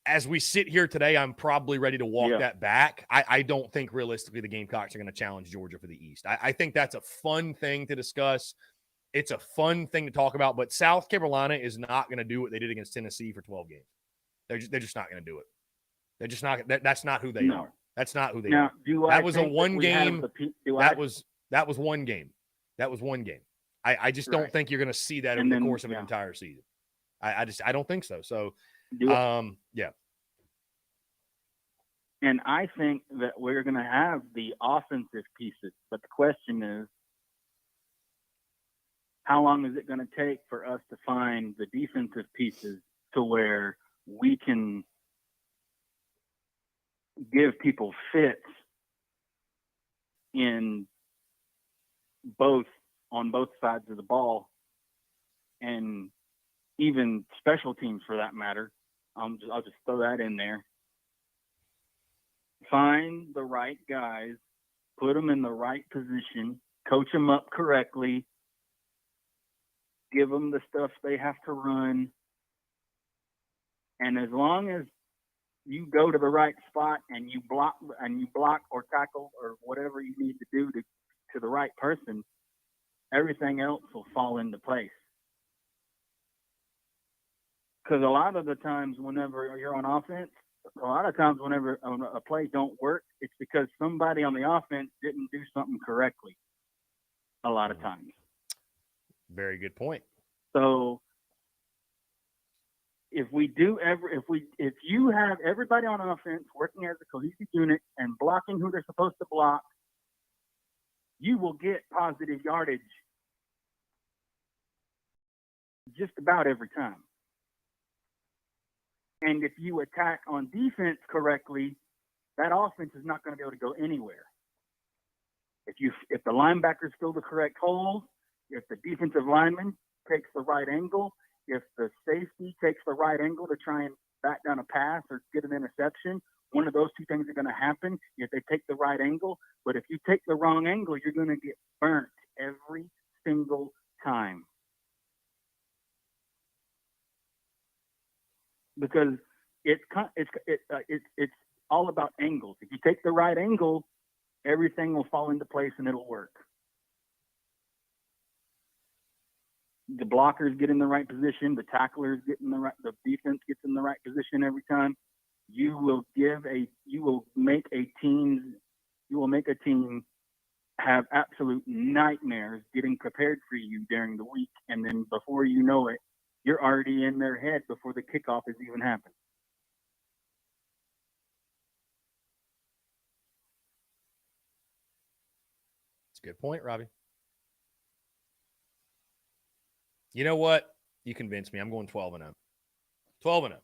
As we sit here today, I'm probably ready to walk that back. I don't think realistically the Gamecocks are going to challenge Georgia for the East. I think that's a fun thing to discuss. It's a fun thing to talk about, but South Carolina is not going to do what they did against Tennessee for 12 games. They're just not going to do it. They're just not. That's not who they are. That's not who they are. That was a one game. That was one game. That was one game. I just don't think you're going to see that over the course of an entire season. I don't think so. So, yeah. And I think that we're going to have the offensive pieces, but the question is, how long is it going to take for us to find the defensive pieces to where we can give people fits on both sides of the ball, and even special teams for that matter? I'll just throw that in there. Find the right guys, put them in the right position, coach them up correctly, give them the stuff they have to run. And as long as you go to the right spot and you block or tackle or whatever you need to do to the right person, everything else will fall into place. Because a lot of the times whenever you're on offense, whenever a play don't work, it's because somebody on the offense didn't do something correctly a lot of times. Very good point. So if you have everybody on offense working as a cohesive unit and blocking who they're supposed to block, you will get positive yardage just about every time. And if you attack on defense correctly, that offense is not going to be able to go anywhere. If the linebackers fill the correct holes, if the defensive lineman takes the right angle, if the safety takes the right angle to try and back down a pass or get an interception, one of those two things are going to happen if they take the right angle. But if you take the wrong angle, you're going to get burnt every single time. Because it's all about angles. If you take the right angle, everything will fall into place and it'll work. The blockers get in the right position, the tacklers get in the defense gets in the right position every time. You will make a team have absolute nightmares getting prepared for you during the week, and then before you know it, you're already in their head before the kickoff has even happened. That's a good point, Robbie. You know what? You convinced me. I'm going 12-0. 12-0.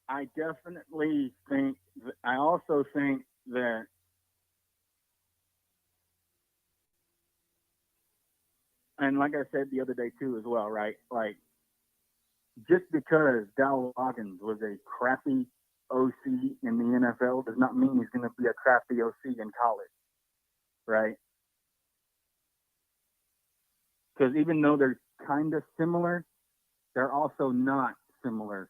I definitely think, I also think that and like I said the other day too as well, right? Like, just because Dowell Loggins was a crappy OC in the NFL does not mean he's going to be a crappy OC in college, right? Because even though they're kind of similar, they're also not similar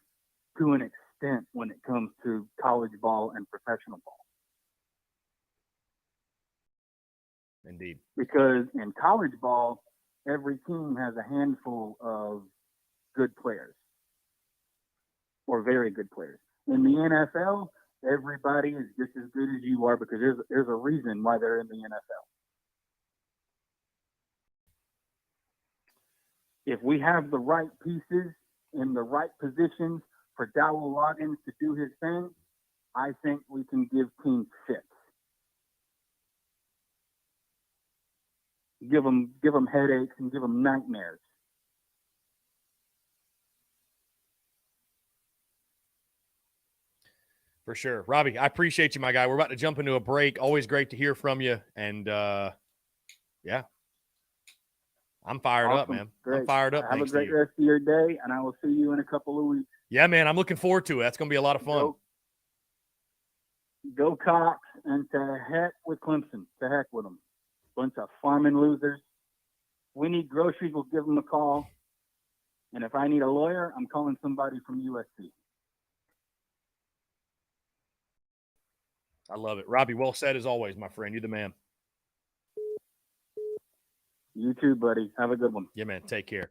to an extent when it comes to college ball and professional ball. Indeed. Because in college ball, every team has a handful of good players or very good players. In the NFL, everybody is just as good as you are because there's a reason why they're in the NFL. If we have the right pieces in the right positions for Dowell Loggins to do his thing, I think we can give teams fits. Give them headaches and give them nightmares. For sure. Robbie, I appreciate you, my guy. We're about to jump into a break. Always great to hear from you. And, yeah, I'm fired up, Awesome. man. Great. I'm fired up. Have a Thanks great to you. rest of your day, and I will see you in a couple of weeks. Yeah, man. I'm looking forward to it. That's going to be a lot of fun. Go Cox, and to heck with Clemson. To heck with them. Bunch of farming losers. We need groceries, we'll give them a call. And if I need a lawyer, I'm calling somebody from USC. I love it. Robbie, well said as always, my friend. You're the man. You too, buddy. Have a good one. Yeah, man. Take care.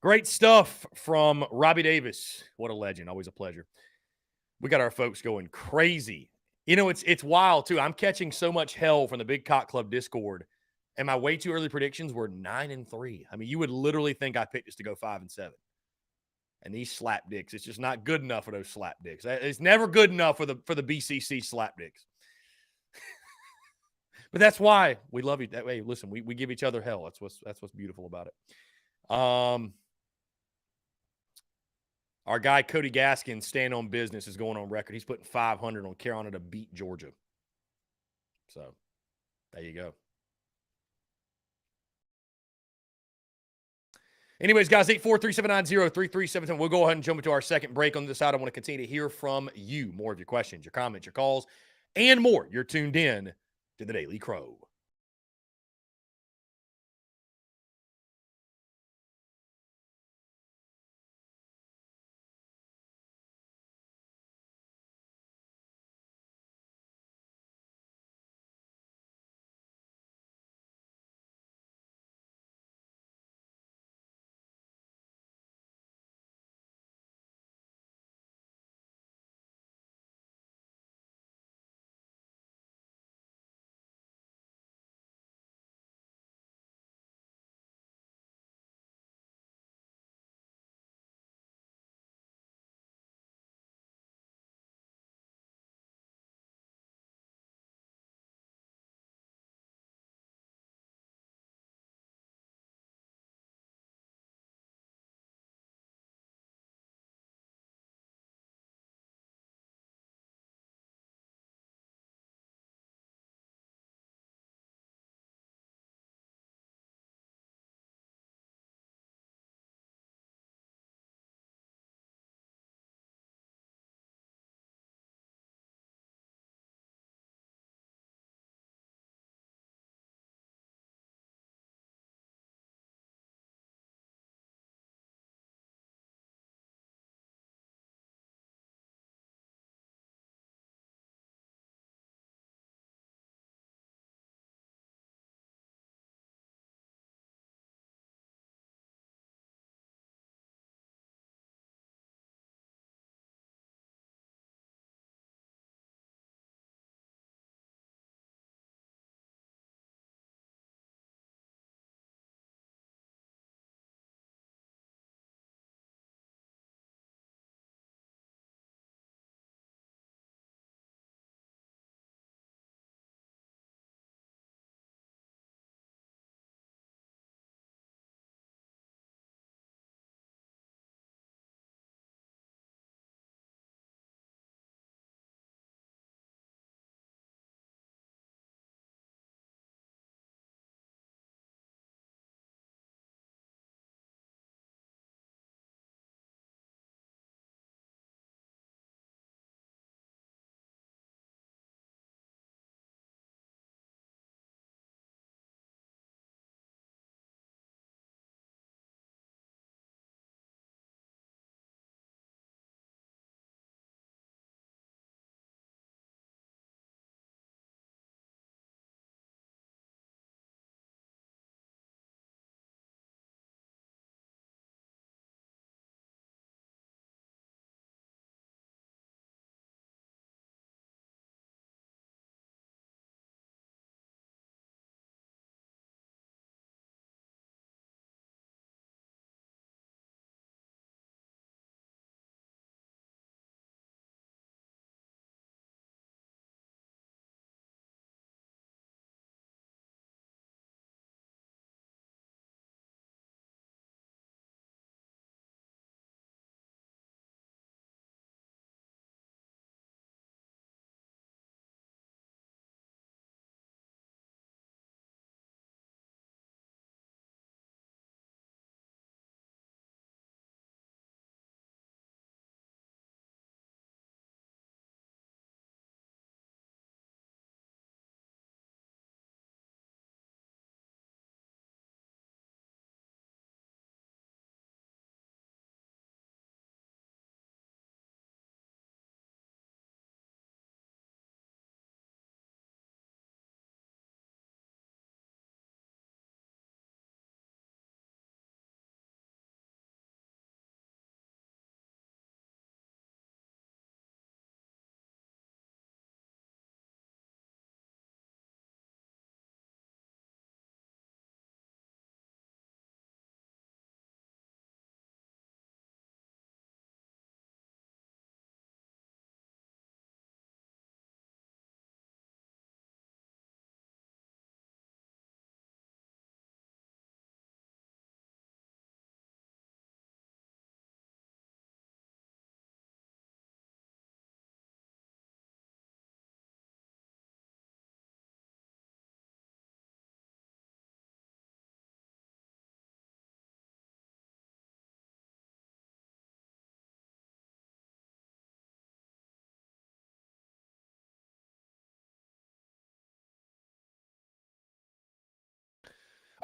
Great stuff from Robbie Davis. What a legend. Always a pleasure. We got our folks going crazy. You know, it's wild, too. I'm catching so much hell from the Big Cock Club Discord, and my way too early predictions were 9-3. I mean, you would literally think I picked us to go 5-7. And these slap dicks, it's just not good enough for those slap dicks. It's never good enough for the BCC slap dicks. But that's why we love you. That way, listen, we give each other hell. That's what's beautiful about it. Our guy Cody Gaskin, stand on business, is going on record. He's putting 500 on Carolina to beat Georgia. So there you go. Anyways, guys, 843-790-3377. We'll go ahead and jump into our second break. On this side, I want to continue to hear from you. More of your questions, your comments, your calls, and more. You're tuned in to the Daily Crow.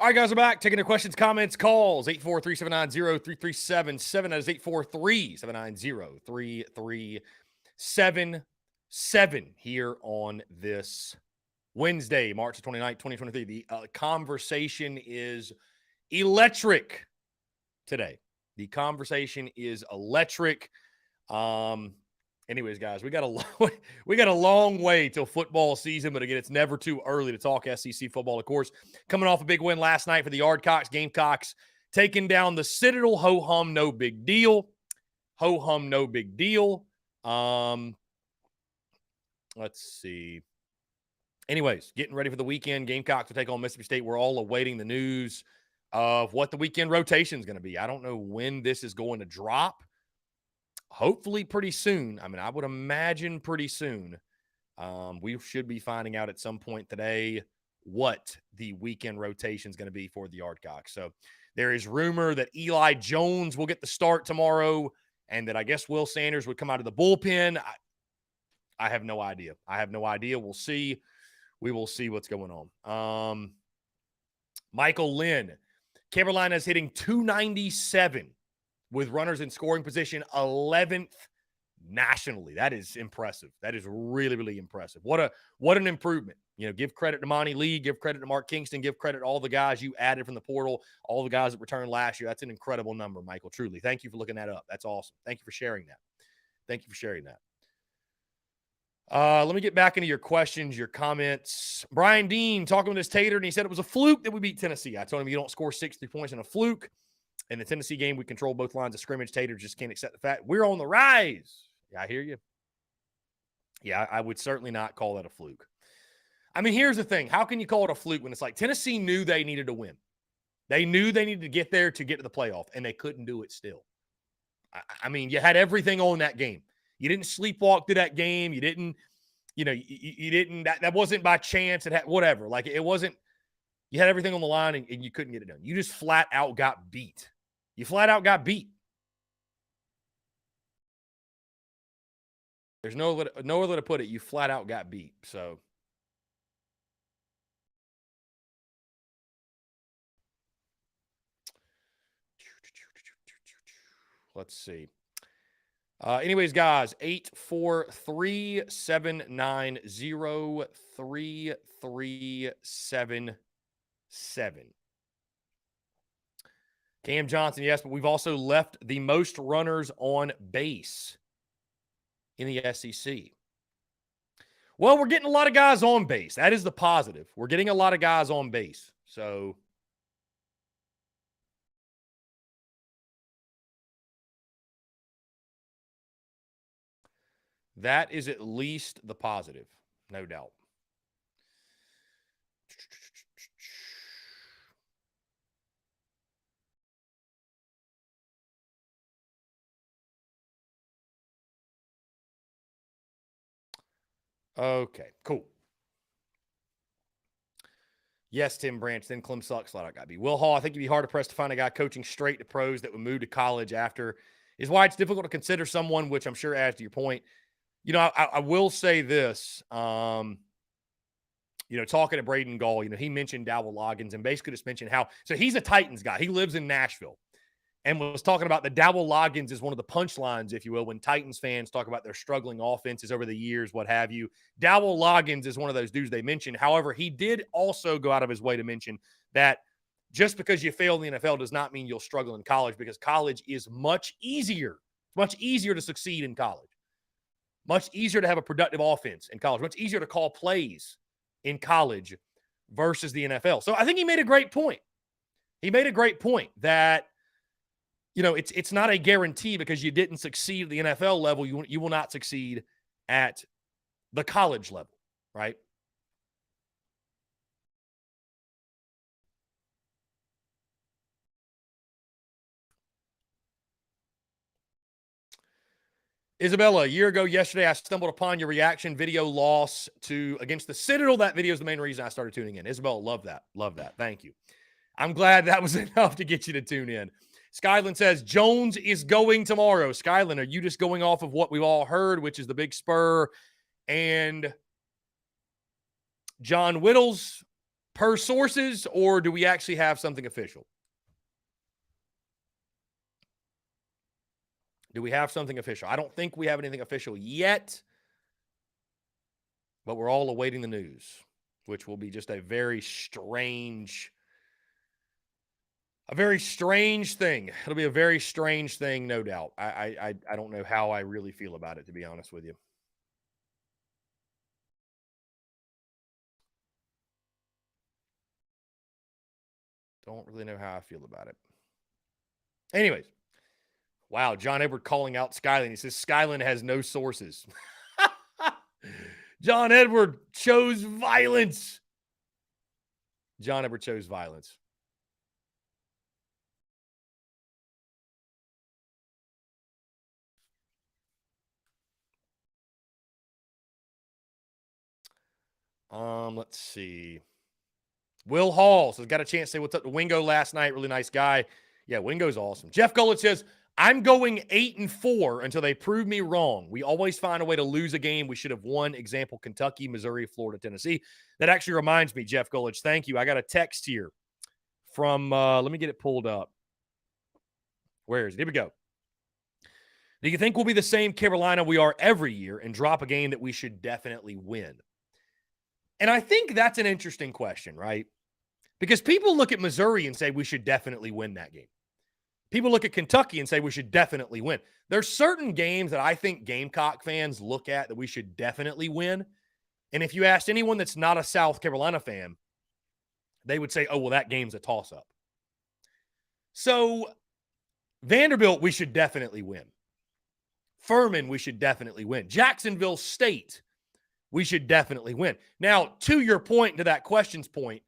All right, guys, we're back. Taking your questions, comments, calls. 843-790-3377. That is 843-790-3377 here on this Wednesday, March 29th, 2023. The conversation is electric today. The conversation is electric. Anyways, guys, we got a long way till football season, but again, it's never too early to talk SEC football. Of course, coming off a big win last night for the Yardcocks, Gamecocks, taking down the Citadel. Ho hum, no big deal. Ho hum, no big deal. Let's see. Anyways, getting ready for the weekend. Gamecocks will take on Mississippi State. We're all awaiting the news of what the weekend rotation is going to be. I don't know when this is going to drop. Hopefully pretty soon. I mean, I would imagine pretty soon. We should be finding out at some point today what the weekend rotation is going to be for the Yardcocks. So there is rumor that Eli Jones will get the start tomorrow and that I guess Will Sanders would come out of the bullpen. I have no idea. We'll see. We will see what's going on. Michael Lynn. Carolina is hitting 297 with runners in scoring position, 11th nationally. That is impressive. That is really, really impressive. What an improvement. You know, give credit to Monty Lee, give credit to Mark Kingston, give credit to all the guys you added from the portal, all the guys that returned last year. That's an incredible number, Michael, truly. Thank you for looking that up. That's awesome. Thank you for sharing that. Let me get back into your questions, your comments. Brian Dean talking with his Tater, and he said it was a fluke that we beat Tennessee. I told him you don't score 63 points in a fluke. In the Tennessee game, we control both lines of scrimmage. Tater just can't accept the fact we're on the rise. Yeah, I hear you. Yeah, I would certainly not call that a fluke. I mean, here's the thing. How can you call it a fluke when it's like Tennessee knew they needed to win? They knew they needed to get there to get to the playoff, and they couldn't do it still. I mean, you had everything on that game. You didn't sleepwalk through that game. You didn't, you didn't, that wasn't by chance. It had whatever. Like, it wasn't, you had everything on the line and you couldn't get it done. You just flat out got beat. There's no other way to put it. You flat out got beat. So let's see. Anyways, guys, 843-790-3377. Cam Johnson, yes, but we've also left the most runners on base in the SEC. Well, we're getting a lot of guys on base. That is the positive. We're getting a lot of guys on base. So that is at least the positive, no doubt. Okay, cool. Yes, Tim Branch, then Clem sucks. Flat out got to be. Will Hall, I think you'd be hard pressed to find a guy coaching straight to pros that would move to college after. Is why it's difficult to consider someone, which I'm sure adds to your point. You know, I will say this, talking to Braden Gall, he mentioned Dowell Loggins and basically just mentioned how, so he's a Titans guy. He lives in Nashville and was talking about the Dowell Loggins is one of the punchlines, if you will, when Titans fans talk about their struggling offenses over the years, what have you. Dowell Loggins is one of those dudes they mentioned. However, he did also go out of his way to mention that just because you fail in the NFL does not mean you'll struggle in college, because college is much easier. It's much easier to succeed in college. Much easier to have a productive offense in college. Much easier to call plays in college versus the NFL. So I think he made a great point. He made a great point that, it's not a guarantee because you didn't succeed at the NFL level. You will not succeed at the college level, right? Isabella, a year ago yesterday, I stumbled upon your reaction video loss against the Citadel. That video is the main reason I started tuning in. Isabella, love that. Love that. Thank you. I'm glad that was enough to get you to tune in. Skyland says, Jones is going tomorrow. Skyland, are you just going off of what we've all heard, which is the big spur and John Whittle's per sources, or do we actually have something official? Do we have something official? I don't think we have anything official yet, but we're all awaiting the news, which will be just a very strange thing. It'll be a very strange thing, no doubt. I don't know how I really feel about it, to be honest with you. Don't really know how I feel about it. Anyways, wow, John Edward calling out Skyline. He says Skyline has no sources. John Edward chose violence. John Edward chose violence. Let's see. Will Hall says, got a chance to say what's up to Wingo last night. Really nice guy. Yeah, Wingo's awesome. Jeff Gullett says, I'm going 8-4 until they prove me wrong. We always find a way to lose a game we should have won. Example, Kentucky, Missouri, Florida, Tennessee. That actually reminds me, Jeff Gullett, thank you. I got a text here from, let me get it pulled up. Where is it? Here we go. Do you think we'll be the same Carolina we are every year and drop a game that we should definitely win? And I think that's an interesting question, right? Because people look at Missouri and say we should definitely win that game. People look at Kentucky and say we should definitely win. There's certain games that I think Gamecock fans look at that we should definitely win. And if you asked anyone that's not a South Carolina fan, they would say, oh, well, that game's a toss-up. So Vanderbilt, we should definitely win. Furman, we should definitely win. Jacksonville State, we should definitely win. Now, to your point, to that question's point,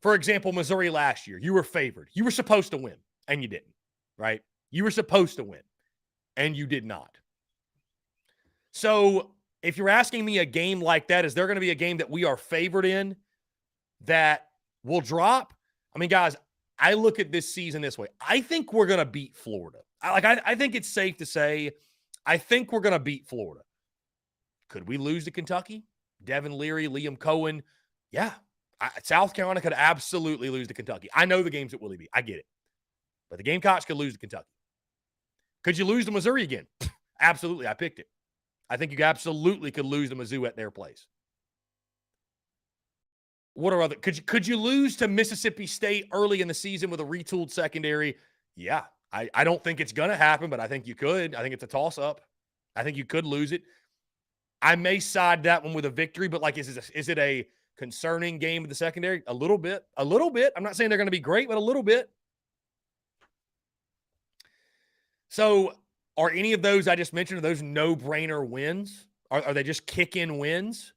for example, Missouri last year, you were favored. You were supposed to win, and you didn't, right? You were supposed to win, and you did not. So if you're asking me a game like that, is there going to be a game that we are favored in that will drop? I mean, guys, I look at this season this way. I think we're going to beat Florida. I think it's safe to say I think we're going to beat Florida. Could we lose to Kentucky? Devin Leary, Liam Cohen. Yeah. South Carolina could absolutely lose to Kentucky. I know the game's at Willie B. I get it. But the Gamecocks could lose to Kentucky. Could you lose to Missouri again? Absolutely. I picked it. I think you absolutely could lose to Mizzou at their place. What are other? Could you lose to Mississippi State early in the season with a retooled secondary? Yeah. I don't think it's going to happen, but I think you could. I think it's a toss-up. I think you could lose it. I may side that one with a victory, but like, is it a concerning game with the secondary? A little bit. I'm not saying they're going to be great, but a little bit. So are any of those I just mentioned, are those no-brainer wins? Are they just kick-in wins?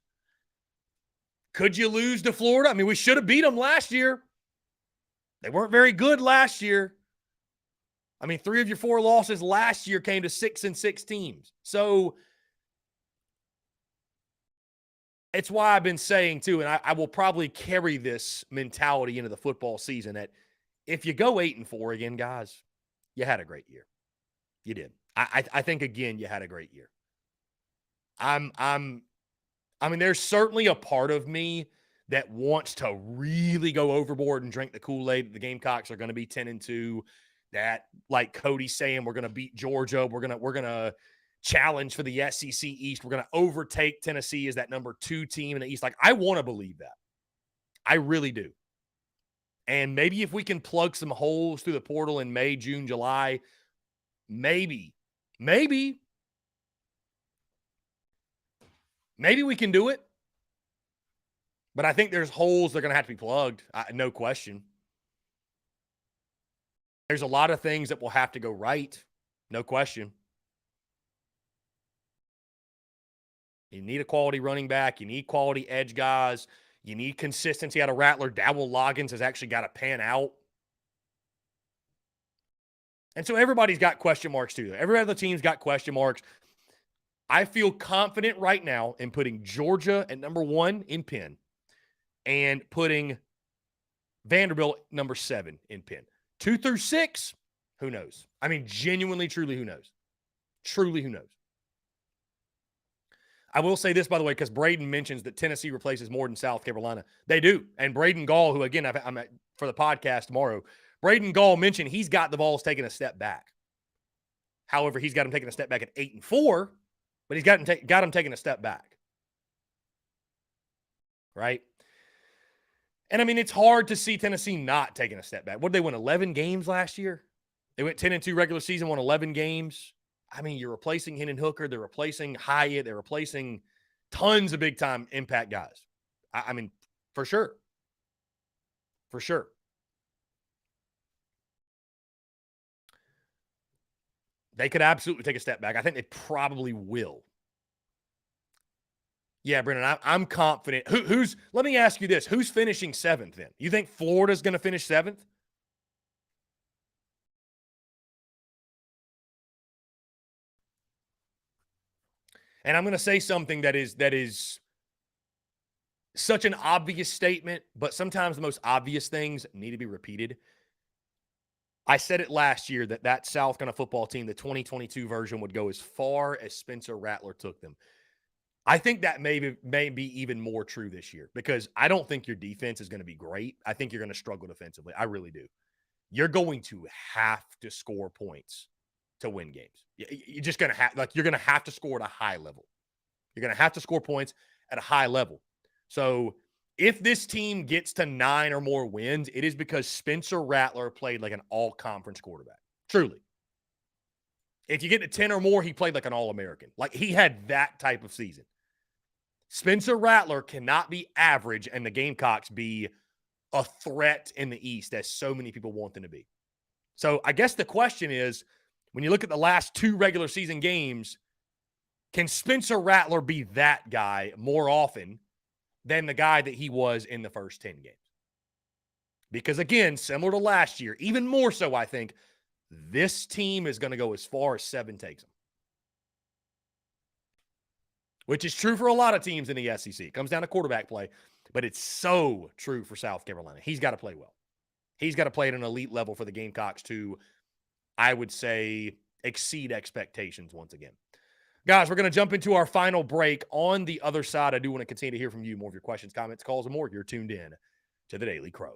Could you lose to Florida? I mean, we should have beat them last year. They weren't very good last year. I mean, 3 of your 4 losses last year came to 6-6 teams. So it's why I've been saying, too, and I will probably carry this mentality into the football season, that if you go 8-4 again, guys, you had a great year. You did. I think, again, you had a great year. I mean, there's certainly a part of me that wants to really go overboard and drink the Kool-Aid that the Gamecocks are going to be 10-2, that, like Cody's saying, we're going to beat Georgia. We're going to challenge for the SEC East. We're going to overtake Tennessee as that number 2 team in the East. Like, I want to believe that. I really do. And maybe if we can plug some holes through the portal in May, June, July, maybe we can do it. But I think there's holes that are going to have to be plugged. No question. There's a lot of things that will have to go right. No question. You need a quality running back. You need quality edge guys. You need consistency out of Rattler. Dowell Loggins has actually got to pan out. And so everybody's got question marks too. Every other team's got question marks. I feel confident right now in putting Georgia at number 1 in Penn and putting Vanderbilt number 7 in Penn. 2 through 6, who knows? I mean, genuinely, truly, who knows? Truly, who knows? I will say this, by the way, because Braden mentions that Tennessee replaces more than South Carolina. They do. And Braden Gall, who, again, I'm at for the podcast tomorrow, Braden Gall mentioned he's got the Vols taking a step back. However, he's got him taking a step back at 8-4, but he's got him taking a step back. Right? And, I mean, it's hard to see Tennessee not taking a step back. What did they win, 11 games last year? They went 10-2 regular season, won 11 games. I mean, you're replacing Hendon Hooker. They're replacing Hyatt. They're replacing tons of big-time impact guys. I mean, for sure. For sure. They could absolutely take a step back. I think they probably will. Yeah, Brennan, I'm confident. Let me ask you this. Who's finishing 7th then? You think Florida's going to finish 7th? And I'm going to say something that is such an obvious statement, but sometimes the most obvious things need to be repeated. I said it last year that South Carolina football team, the 2022 version, would go as far as Spencer Rattler took them. I think that may be even more true this year because I don't think your defense is going to be great. I think you're going to struggle defensively. I really do. You're going to have to score points to win games. You're just going to you're going to have to score at a high level. You're going to have to score points at a high level. So if this team gets to 9 or more wins, it is because Spencer Rattler played like an all-conference quarterback. Truly. If you get to 10 or more, he played like an All-American. Like he had that type of season. Spencer Rattler cannot be average and the Gamecocks be a threat in the East as so many people want them to be. So I guess the question is, when you look at the last 2 regular season games, can Spencer Rattler be that guy more often than the guy that he was in the first 10 games? Because again, similar to last year, even more so, I think, this team is going to go as far as 7 takes them. Which is true for a lot of teams in the SEC. It comes down to quarterback play, but it's so true for South Carolina. He's got to play well. He's got to play at an elite level for the Gamecocks to, I would say, exceed expectations once again. Guys, we're going to jump into our final break. On the other side, I do want to continue to hear from you. More of your questions, comments, calls, and more. You're tuned in to the Daily Crow.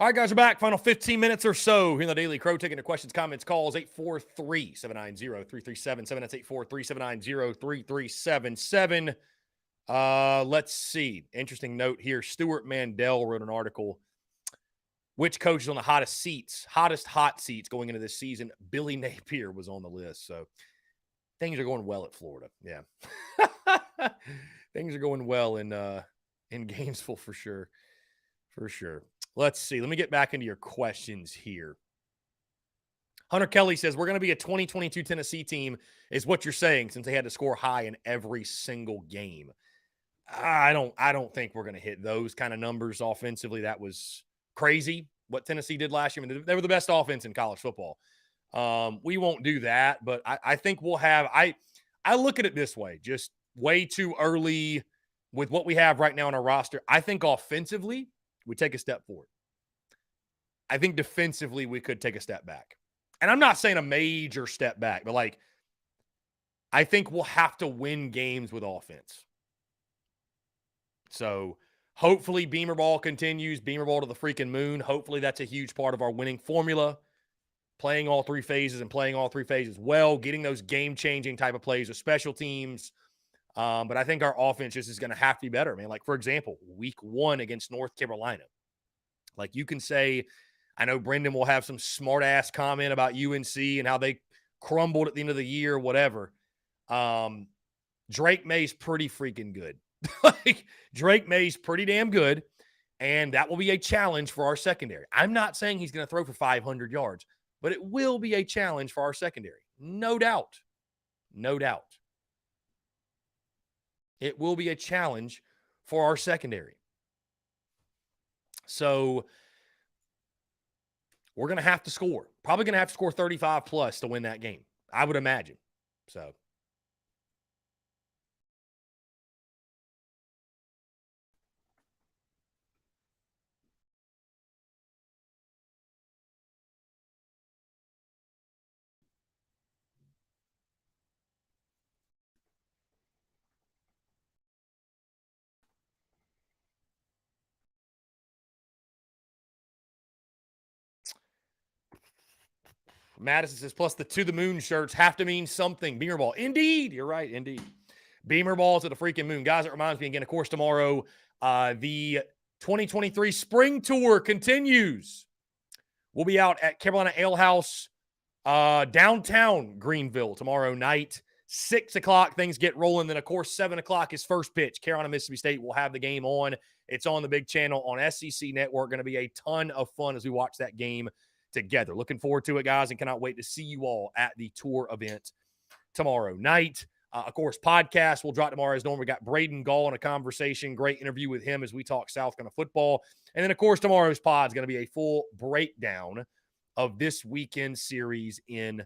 All right, guys, we're back. Final 15 minutes or so here in the Daily Crow. Taking the questions, comments, calls, 843-790-3377. That's 843-790-3377. Let's see. Interesting note here. Stuart Mandel wrote an article. Which coach is on the hottest hot seats going into this season? Billy Napier was on the list. So things are going well at Florida. Yeah. Things are going well in Gainesville for sure. For sure. Let's see. Let me get back into your questions here. Hunter Kelly says, we're going to be a 2022 Tennessee team, is what you're saying, since they had to score high in every single game. I don't think we're going to hit those kind of numbers offensively. That was crazy what Tennessee did last year. I mean, they were the best offense in college football. We won't do that, but I think we'll have – I look at it this way, just way too early with what we have right now on our roster. I think offensively – we take a step forward. I think defensively we could take a step back. And I'm not saying a major step back, but like I think we'll have to win games with offense. So hopefully Beamer ball continues, Beamer ball to the freaking moon. Hopefully that's a huge part of our winning formula. Playing all three phases well, getting those game-changing type of plays with special teams. But I think our offense just is going to have to be better, man. Like, for example, week 1 against North Carolina. Like, you can say, I know Brendan will have some smart-ass comment about UNC and how they crumbled at the end of the year, whatever. Drake May's pretty freaking good. Like, Drake May's pretty damn good, and that will be a challenge for our secondary. I'm not saying he's going to throw for 500 yards, but it will be a challenge for our secondary. No doubt. No doubt. It will be a challenge for our secondary. So we're going to have to score. Probably going to have to score 35 plus to win that game, I would imagine. So Madison says, plus the to the moon shirts have to mean something. Beamer ball. Indeed. You're right. Indeed. Beamer balls to the freaking moon. Guys, it reminds me again, of course, tomorrow, the 2023 spring tour continues. We'll be out at Carolina Ale House, downtown Greenville tomorrow night. 6 o'clock, things get rolling. Then, of course, 7 o'clock is first pitch. Carolina, Mississippi State will have the game on. It's on the big channel on SEC Network. Going to be a ton of fun as we watch that game together. Looking forward to it, guys, and cannot wait to see you all at the tour event tomorrow night. Of course, podcast will drop tomorrow as normal. We got Braden Gall in a conversation. Great interview with him as we talk South Carolina football. And then, of course, tomorrow's pod is going to be a full breakdown of this weekend series in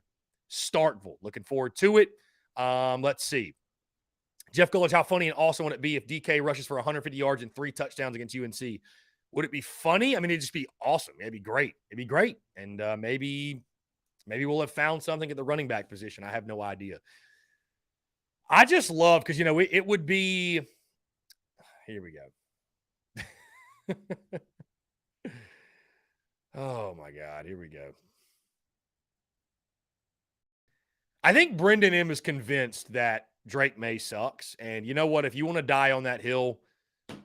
Starkville. Looking forward to it. Let's see. Jeff Gulledge, how funny and awesome would it be if DK rushes for 150 yards and 3 touchdowns against UNC? Would it be funny? I mean, it'd just be awesome. It'd be great. It'd be great. And maybe we'll have found something at the running back position. I have no idea. I just love, because, you know, it would be – here we go. Oh, my God. Here we go. I think Brendan M. is convinced that Drake May sucks. And you know what? If you want to die on that hill,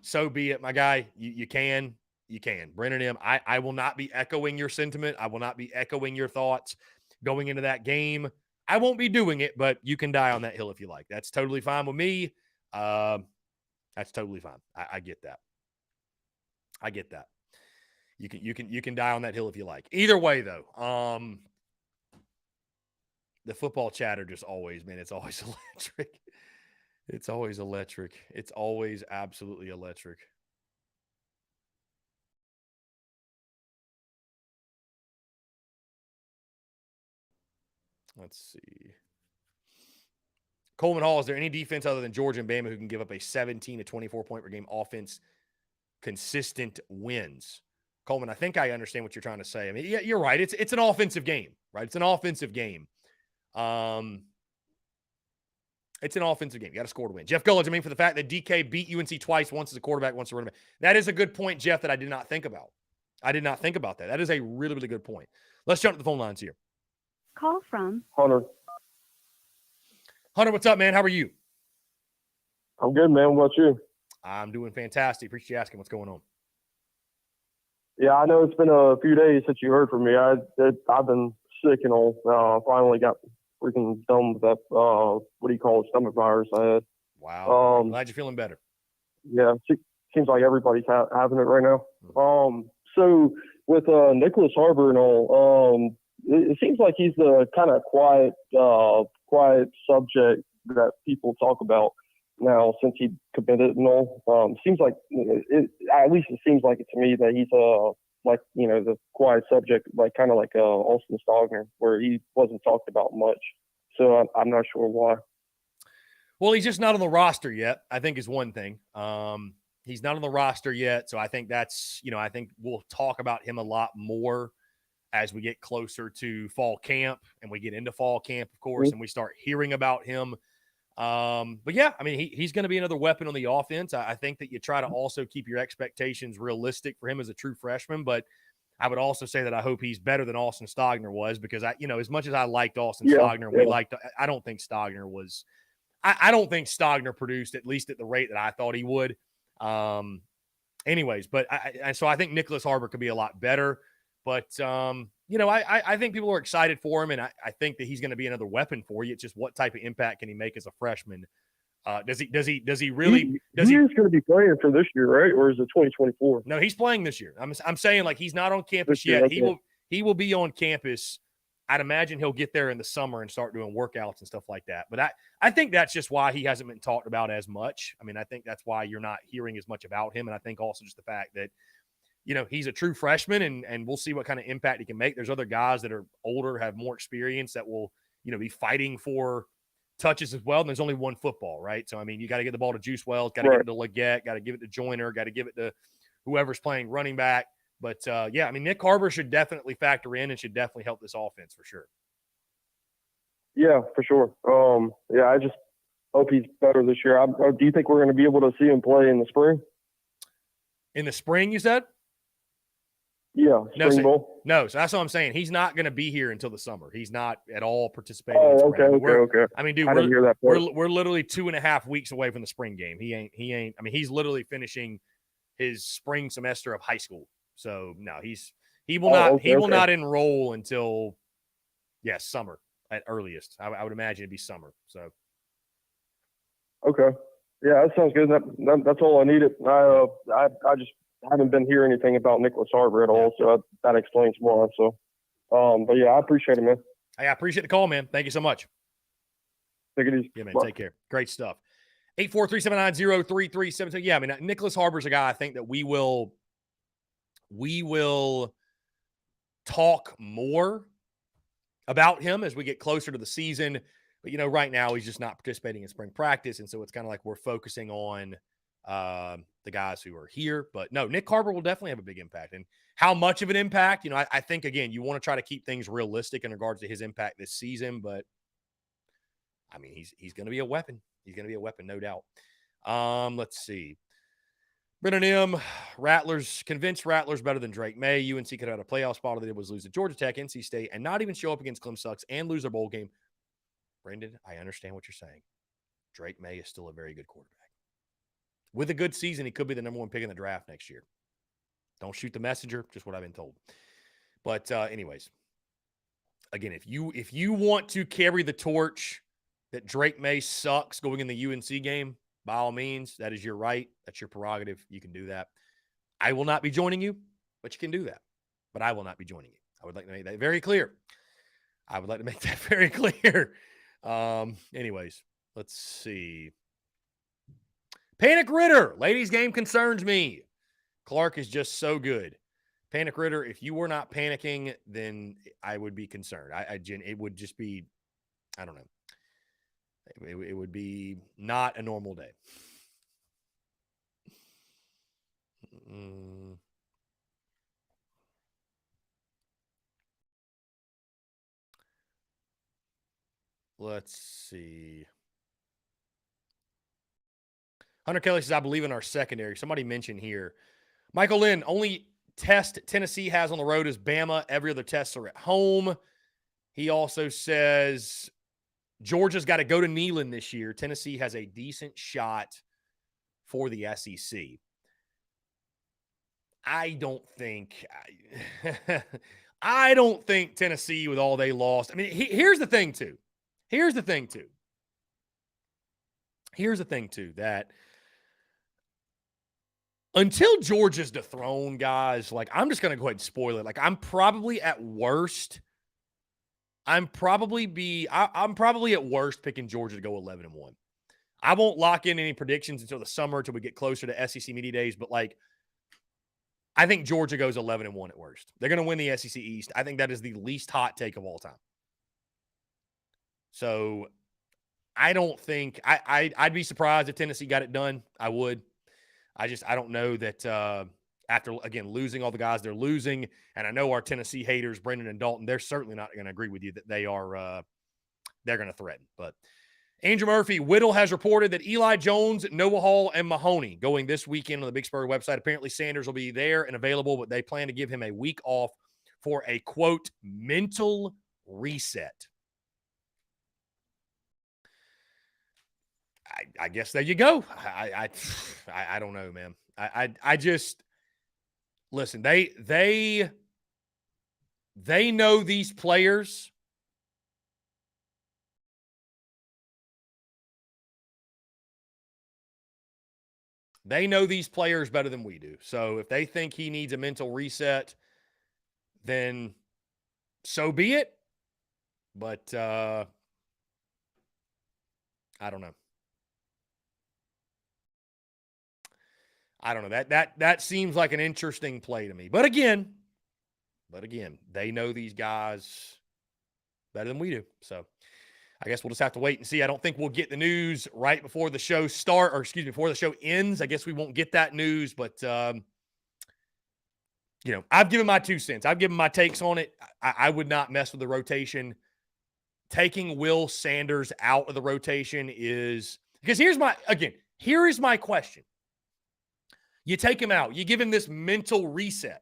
so be it, my guy. You can. You can. Brendan M., I will not be echoing your sentiment. I will not be echoing your thoughts going into that game. I won't be doing it, but you can die on that hill if you like. That's totally fine with me. That's totally fine. I get that. I get that. You can die on that hill if you like. Either way, though, the football chatter just always, man, it's always electric. It's always electric. It's always absolutely electric. Let's see. Coleman Hall, is there any defense other than Georgia and Bama who can give up a 17 to 24 point per game offense, consistent wins? Coleman, I think I understand what you're trying to say. I mean, yeah, you're right. It's an offensive game, right? It's an offensive game. It's an offensive game. You got to score to win. Jeff Gulledge, I mean, for the fact that DK beat UNC twice, once as a quarterback, once as a running back. That is a good point, Jeff, that I did not think about. I did not think about that. That is a really, really good point. Let's jump to the phone lines here. Call from Hunter. Hunter, what's up, man? How are you? I'm good, man. What about you? I'm doing fantastic. Appreciate you asking what's going on. Yeah, I know it's been a few days since you heard from me. I've been sick and all. Finally got freaking done with that, what do you call it, stomach virus I had. Wow. Glad you're feeling better. Yeah, seems like everybody's having it right now. So with Nicholas Harbor and all, it seems like he's the kind of quiet subject that people talk about now since he committed and all. Seems like at least it seems like it to me that he's like, you know, the quiet subject, like kind of like Austin Stogner, where he wasn't talked about much. So I'm not sure why. Well, he's just not on the roster yet, I think is one thing. He's not on the roster yet. So I think that's, you know, I think we'll talk about him a lot more as we get closer to fall camp and we get into fall camp, of course, and we start hearing about him. But yeah, I mean, he's going to be another weapon on the offense. I think that you try to also keep your expectations realistic for him as a true freshman, but I would also say that I hope he's better than Austin Stogner was, because as much as I liked Austin Stogner, I don't think Stogner was, I don't think Stogner produced at least at the rate that I thought he would. Anyways, but so I think Nicholas Harbor could be a lot better, but I think people are excited for him, and I think that he's going to be another weapon for you. It's just what type of impact can he make as a freshman? Does he really? He's going to be playing for this year, right? Or is it 2024? No, he's playing this year. I'm saying, like, he's not on campus yet. Okay. He will be on campus. I'd imagine he'll get there in the summer and start doing workouts and stuff like that. But I think that's just why he hasn't been talked about as much. I mean, I think that's why you're not hearing as much about him. And I think also just the fact that, he's a true freshman, and we'll see what kind of impact he can make. There's other guys that are older, have more experience, that will, be fighting for touches as well. And there's only one football, right? So, I mean, you got to get the ball to Juice Wells, got to give it to Leggett, got to give it to Joyner, got to give it to whoever's playing running back. But, I mean, Nick Harbor should definitely factor in and should definitely help this offense for sure. Yeah, for sure. I just hope he's better this year. Do you think we're going to be able to see him play in the spring? In the spring, you said? Yeah, spring bowl. No, so that's what I'm saying. He's not going to be here until the summer. He's not at all participating. Oh, okay. I mean, dude, I didn't hear that part. We're literally 2.5 weeks away from the spring game. He ain't. I mean, he's literally finishing his spring semester of high school. So no, he will not enroll until summer at earliest. I would imagine it'd be summer. So okay, yeah, that sounds good. That's all I needed. I just haven't been hearing anything about Nicholas Harbor at all, so that explains why. So, but yeah, I appreciate it, man. Hey, I appreciate the call, man. Thank you so much. Take it easy. Yeah, man. Bye. Take care. Great stuff. 843-790-3372. Yeah, I mean, Nicholas Harbor's a guy I think that we will talk more about him as we get closer to the season. But, right now he's just not participating in spring practice. And so it's kind of like we're focusing on the guys who are here. But no, Nick Harbor will definitely have a big impact. And how much of an impact, I think, again, you want to try to keep things realistic in regards to his impact this season. But, I mean, he's going to be a weapon. He's going to be a weapon, no doubt. Let's see. Brennan M. Rattlers, convinced Rattlers better than Drake May. UNC could have had a playoff spot. All they did was lose to Georgia Tech, NC State, and not even show up against Clem Sucks and lose their bowl game. Brendan, I understand what you're saying. Drake May is still a very good quarterback. With a good season, he could be the number one pick in the draft next year. Don't shoot the messenger, just what I've been told. But anyways, again, if you want to carry the torch that Drake May sucks going in the UNC game, by all means, that is your right. That's your prerogative. You can do that. I will not be joining you, but you can do that. But I will not be joining you. I would like to make that very clear. Anyways, let's see. Panic Ritter. Ladies game concerns me. Clark is just so good. Panic Ritter, if you were not panicking, then I would be concerned. It would just be, I don't know. It would be not a normal day. Let's see. Hunter Kelly says, I believe in our secondary. Somebody mentioned here. Michael Lynn, only test Tennessee has on the road is Bama. Every other tests are at home. He also says Georgia's got to go to Neyland this year. Tennessee has a decent shot for the SEC. I don't think Tennessee, with all they lost. I mean, here's the thing too, that until Georgia's dethroned, guys, like, I'm just going to go ahead and spoil it. Like, I'm probably at worst picking Georgia to go 11-1. I won't lock in any predictions until the summer, until we get closer to SEC Media Days, but like, I think Georgia goes 11-1 at worst. They're going to win the SEC East. I think that is the least hot take of all time. So I don't think I'd be surprised if Tennessee got it done. I would. I don't know that after, again, losing all the guys they're losing, and I know our Tennessee haters, Brendan and Dalton, they're certainly not going to agree with you that they're going to threaten. But Andrew Murphy, Whittle has reported that Eli Jones, Noah Hall, and Mahoney going this weekend on the Big Spur website. Apparently Sanders will be there and available, but they plan to give him a week off for a, quote, mental reset. I guess there you go. I don't know, man. I just listen. They know these players. They know these players better than we do. So if they think he needs a mental reset, then so be it. But I don't know. I don't know. That seems like an interesting play to me. But again, they know these guys better than we do. So I guess we'll just have to wait and see. I don't think we'll get the news right before the show before the show ends. I guess we won't get that news, but I've given my 2 cents. I've given my takes on it. I would not mess with the rotation. Taking Will Sanders out of the rotation is because here is my question. You take him out. You give him this mental reset.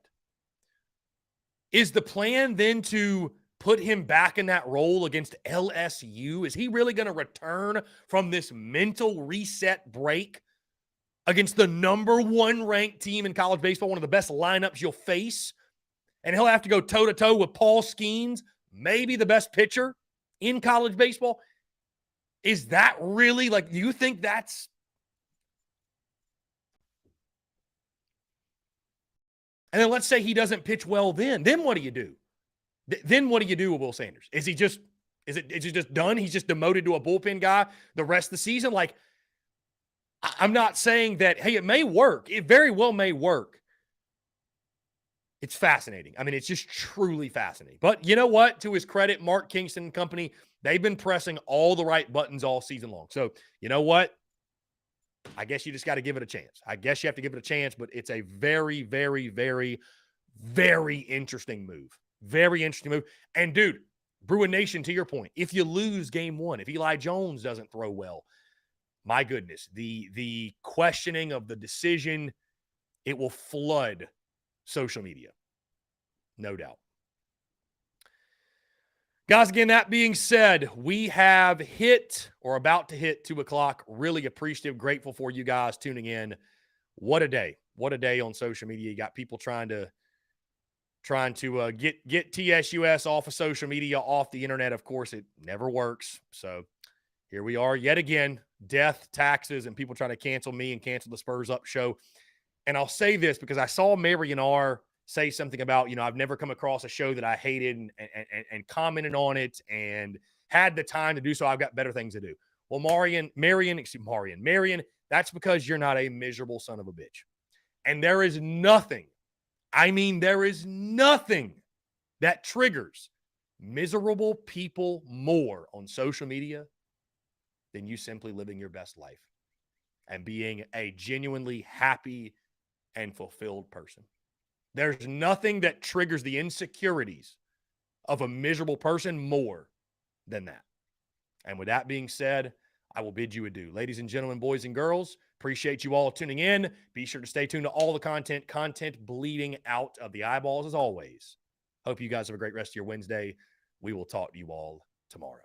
Is the plan then to put him back in that role against LSU? Is he really going to return from this mental reset break against the number 1 ranked team in college baseball, one of the best lineups you'll face? And he'll have to go toe-to-toe with Paul Skeens, maybe the best pitcher in college baseball. Is that really, do you think that's... And then let's say he doesn't pitch well then. Then what do you do? Then what do you do with Will Sanders? Is it just done? He's just demoted to a bullpen guy the rest of the season? I'm not saying that, hey, it may work. It very well may work. It's fascinating. I mean, it's just truly fascinating. But you know what? To his credit, Mark Kingston and company, they've been pressing all the right buttons all season long. So you know what? I guess you just got to give it a chance. I guess you have to give it a chance, but it's a very, very, very, very interesting move. Very interesting move. And, dude, Bruin Nation, to your point, if you lose game 1, if Eli Jones doesn't throw well, my goodness, the questioning of the decision, it will flood social media. No doubt. Guys, again, that being said, we have hit or about to hit 2 o'clock. Really appreciative, grateful for you guys tuning in. What a day. What a day on social media. You got people trying to get TSUS off of social media, off the internet. Of course, it never works. So here we are yet again, death, taxes, and people trying to cancel me and cancel the Spurs Up show. And I'll say this because I saw Marion R. say something about, I've never come across a show that I hated and commented on it and had the time to do so. I've got better things to do. Well, Marion, that's because you're not a miserable son of a bitch. And there is nothing that triggers miserable people more on social media than you simply living your best life and being a genuinely happy and fulfilled person. There's nothing that triggers the insecurities of a miserable person more than that. And with that being said, I will bid you adieu. Ladies and gentlemen, boys and girls, appreciate you all tuning in. Be sure to stay tuned to all the content bleeding out of the eyeballs as always. Hope you guys have a great rest of your Wednesday. We will talk to you all tomorrow.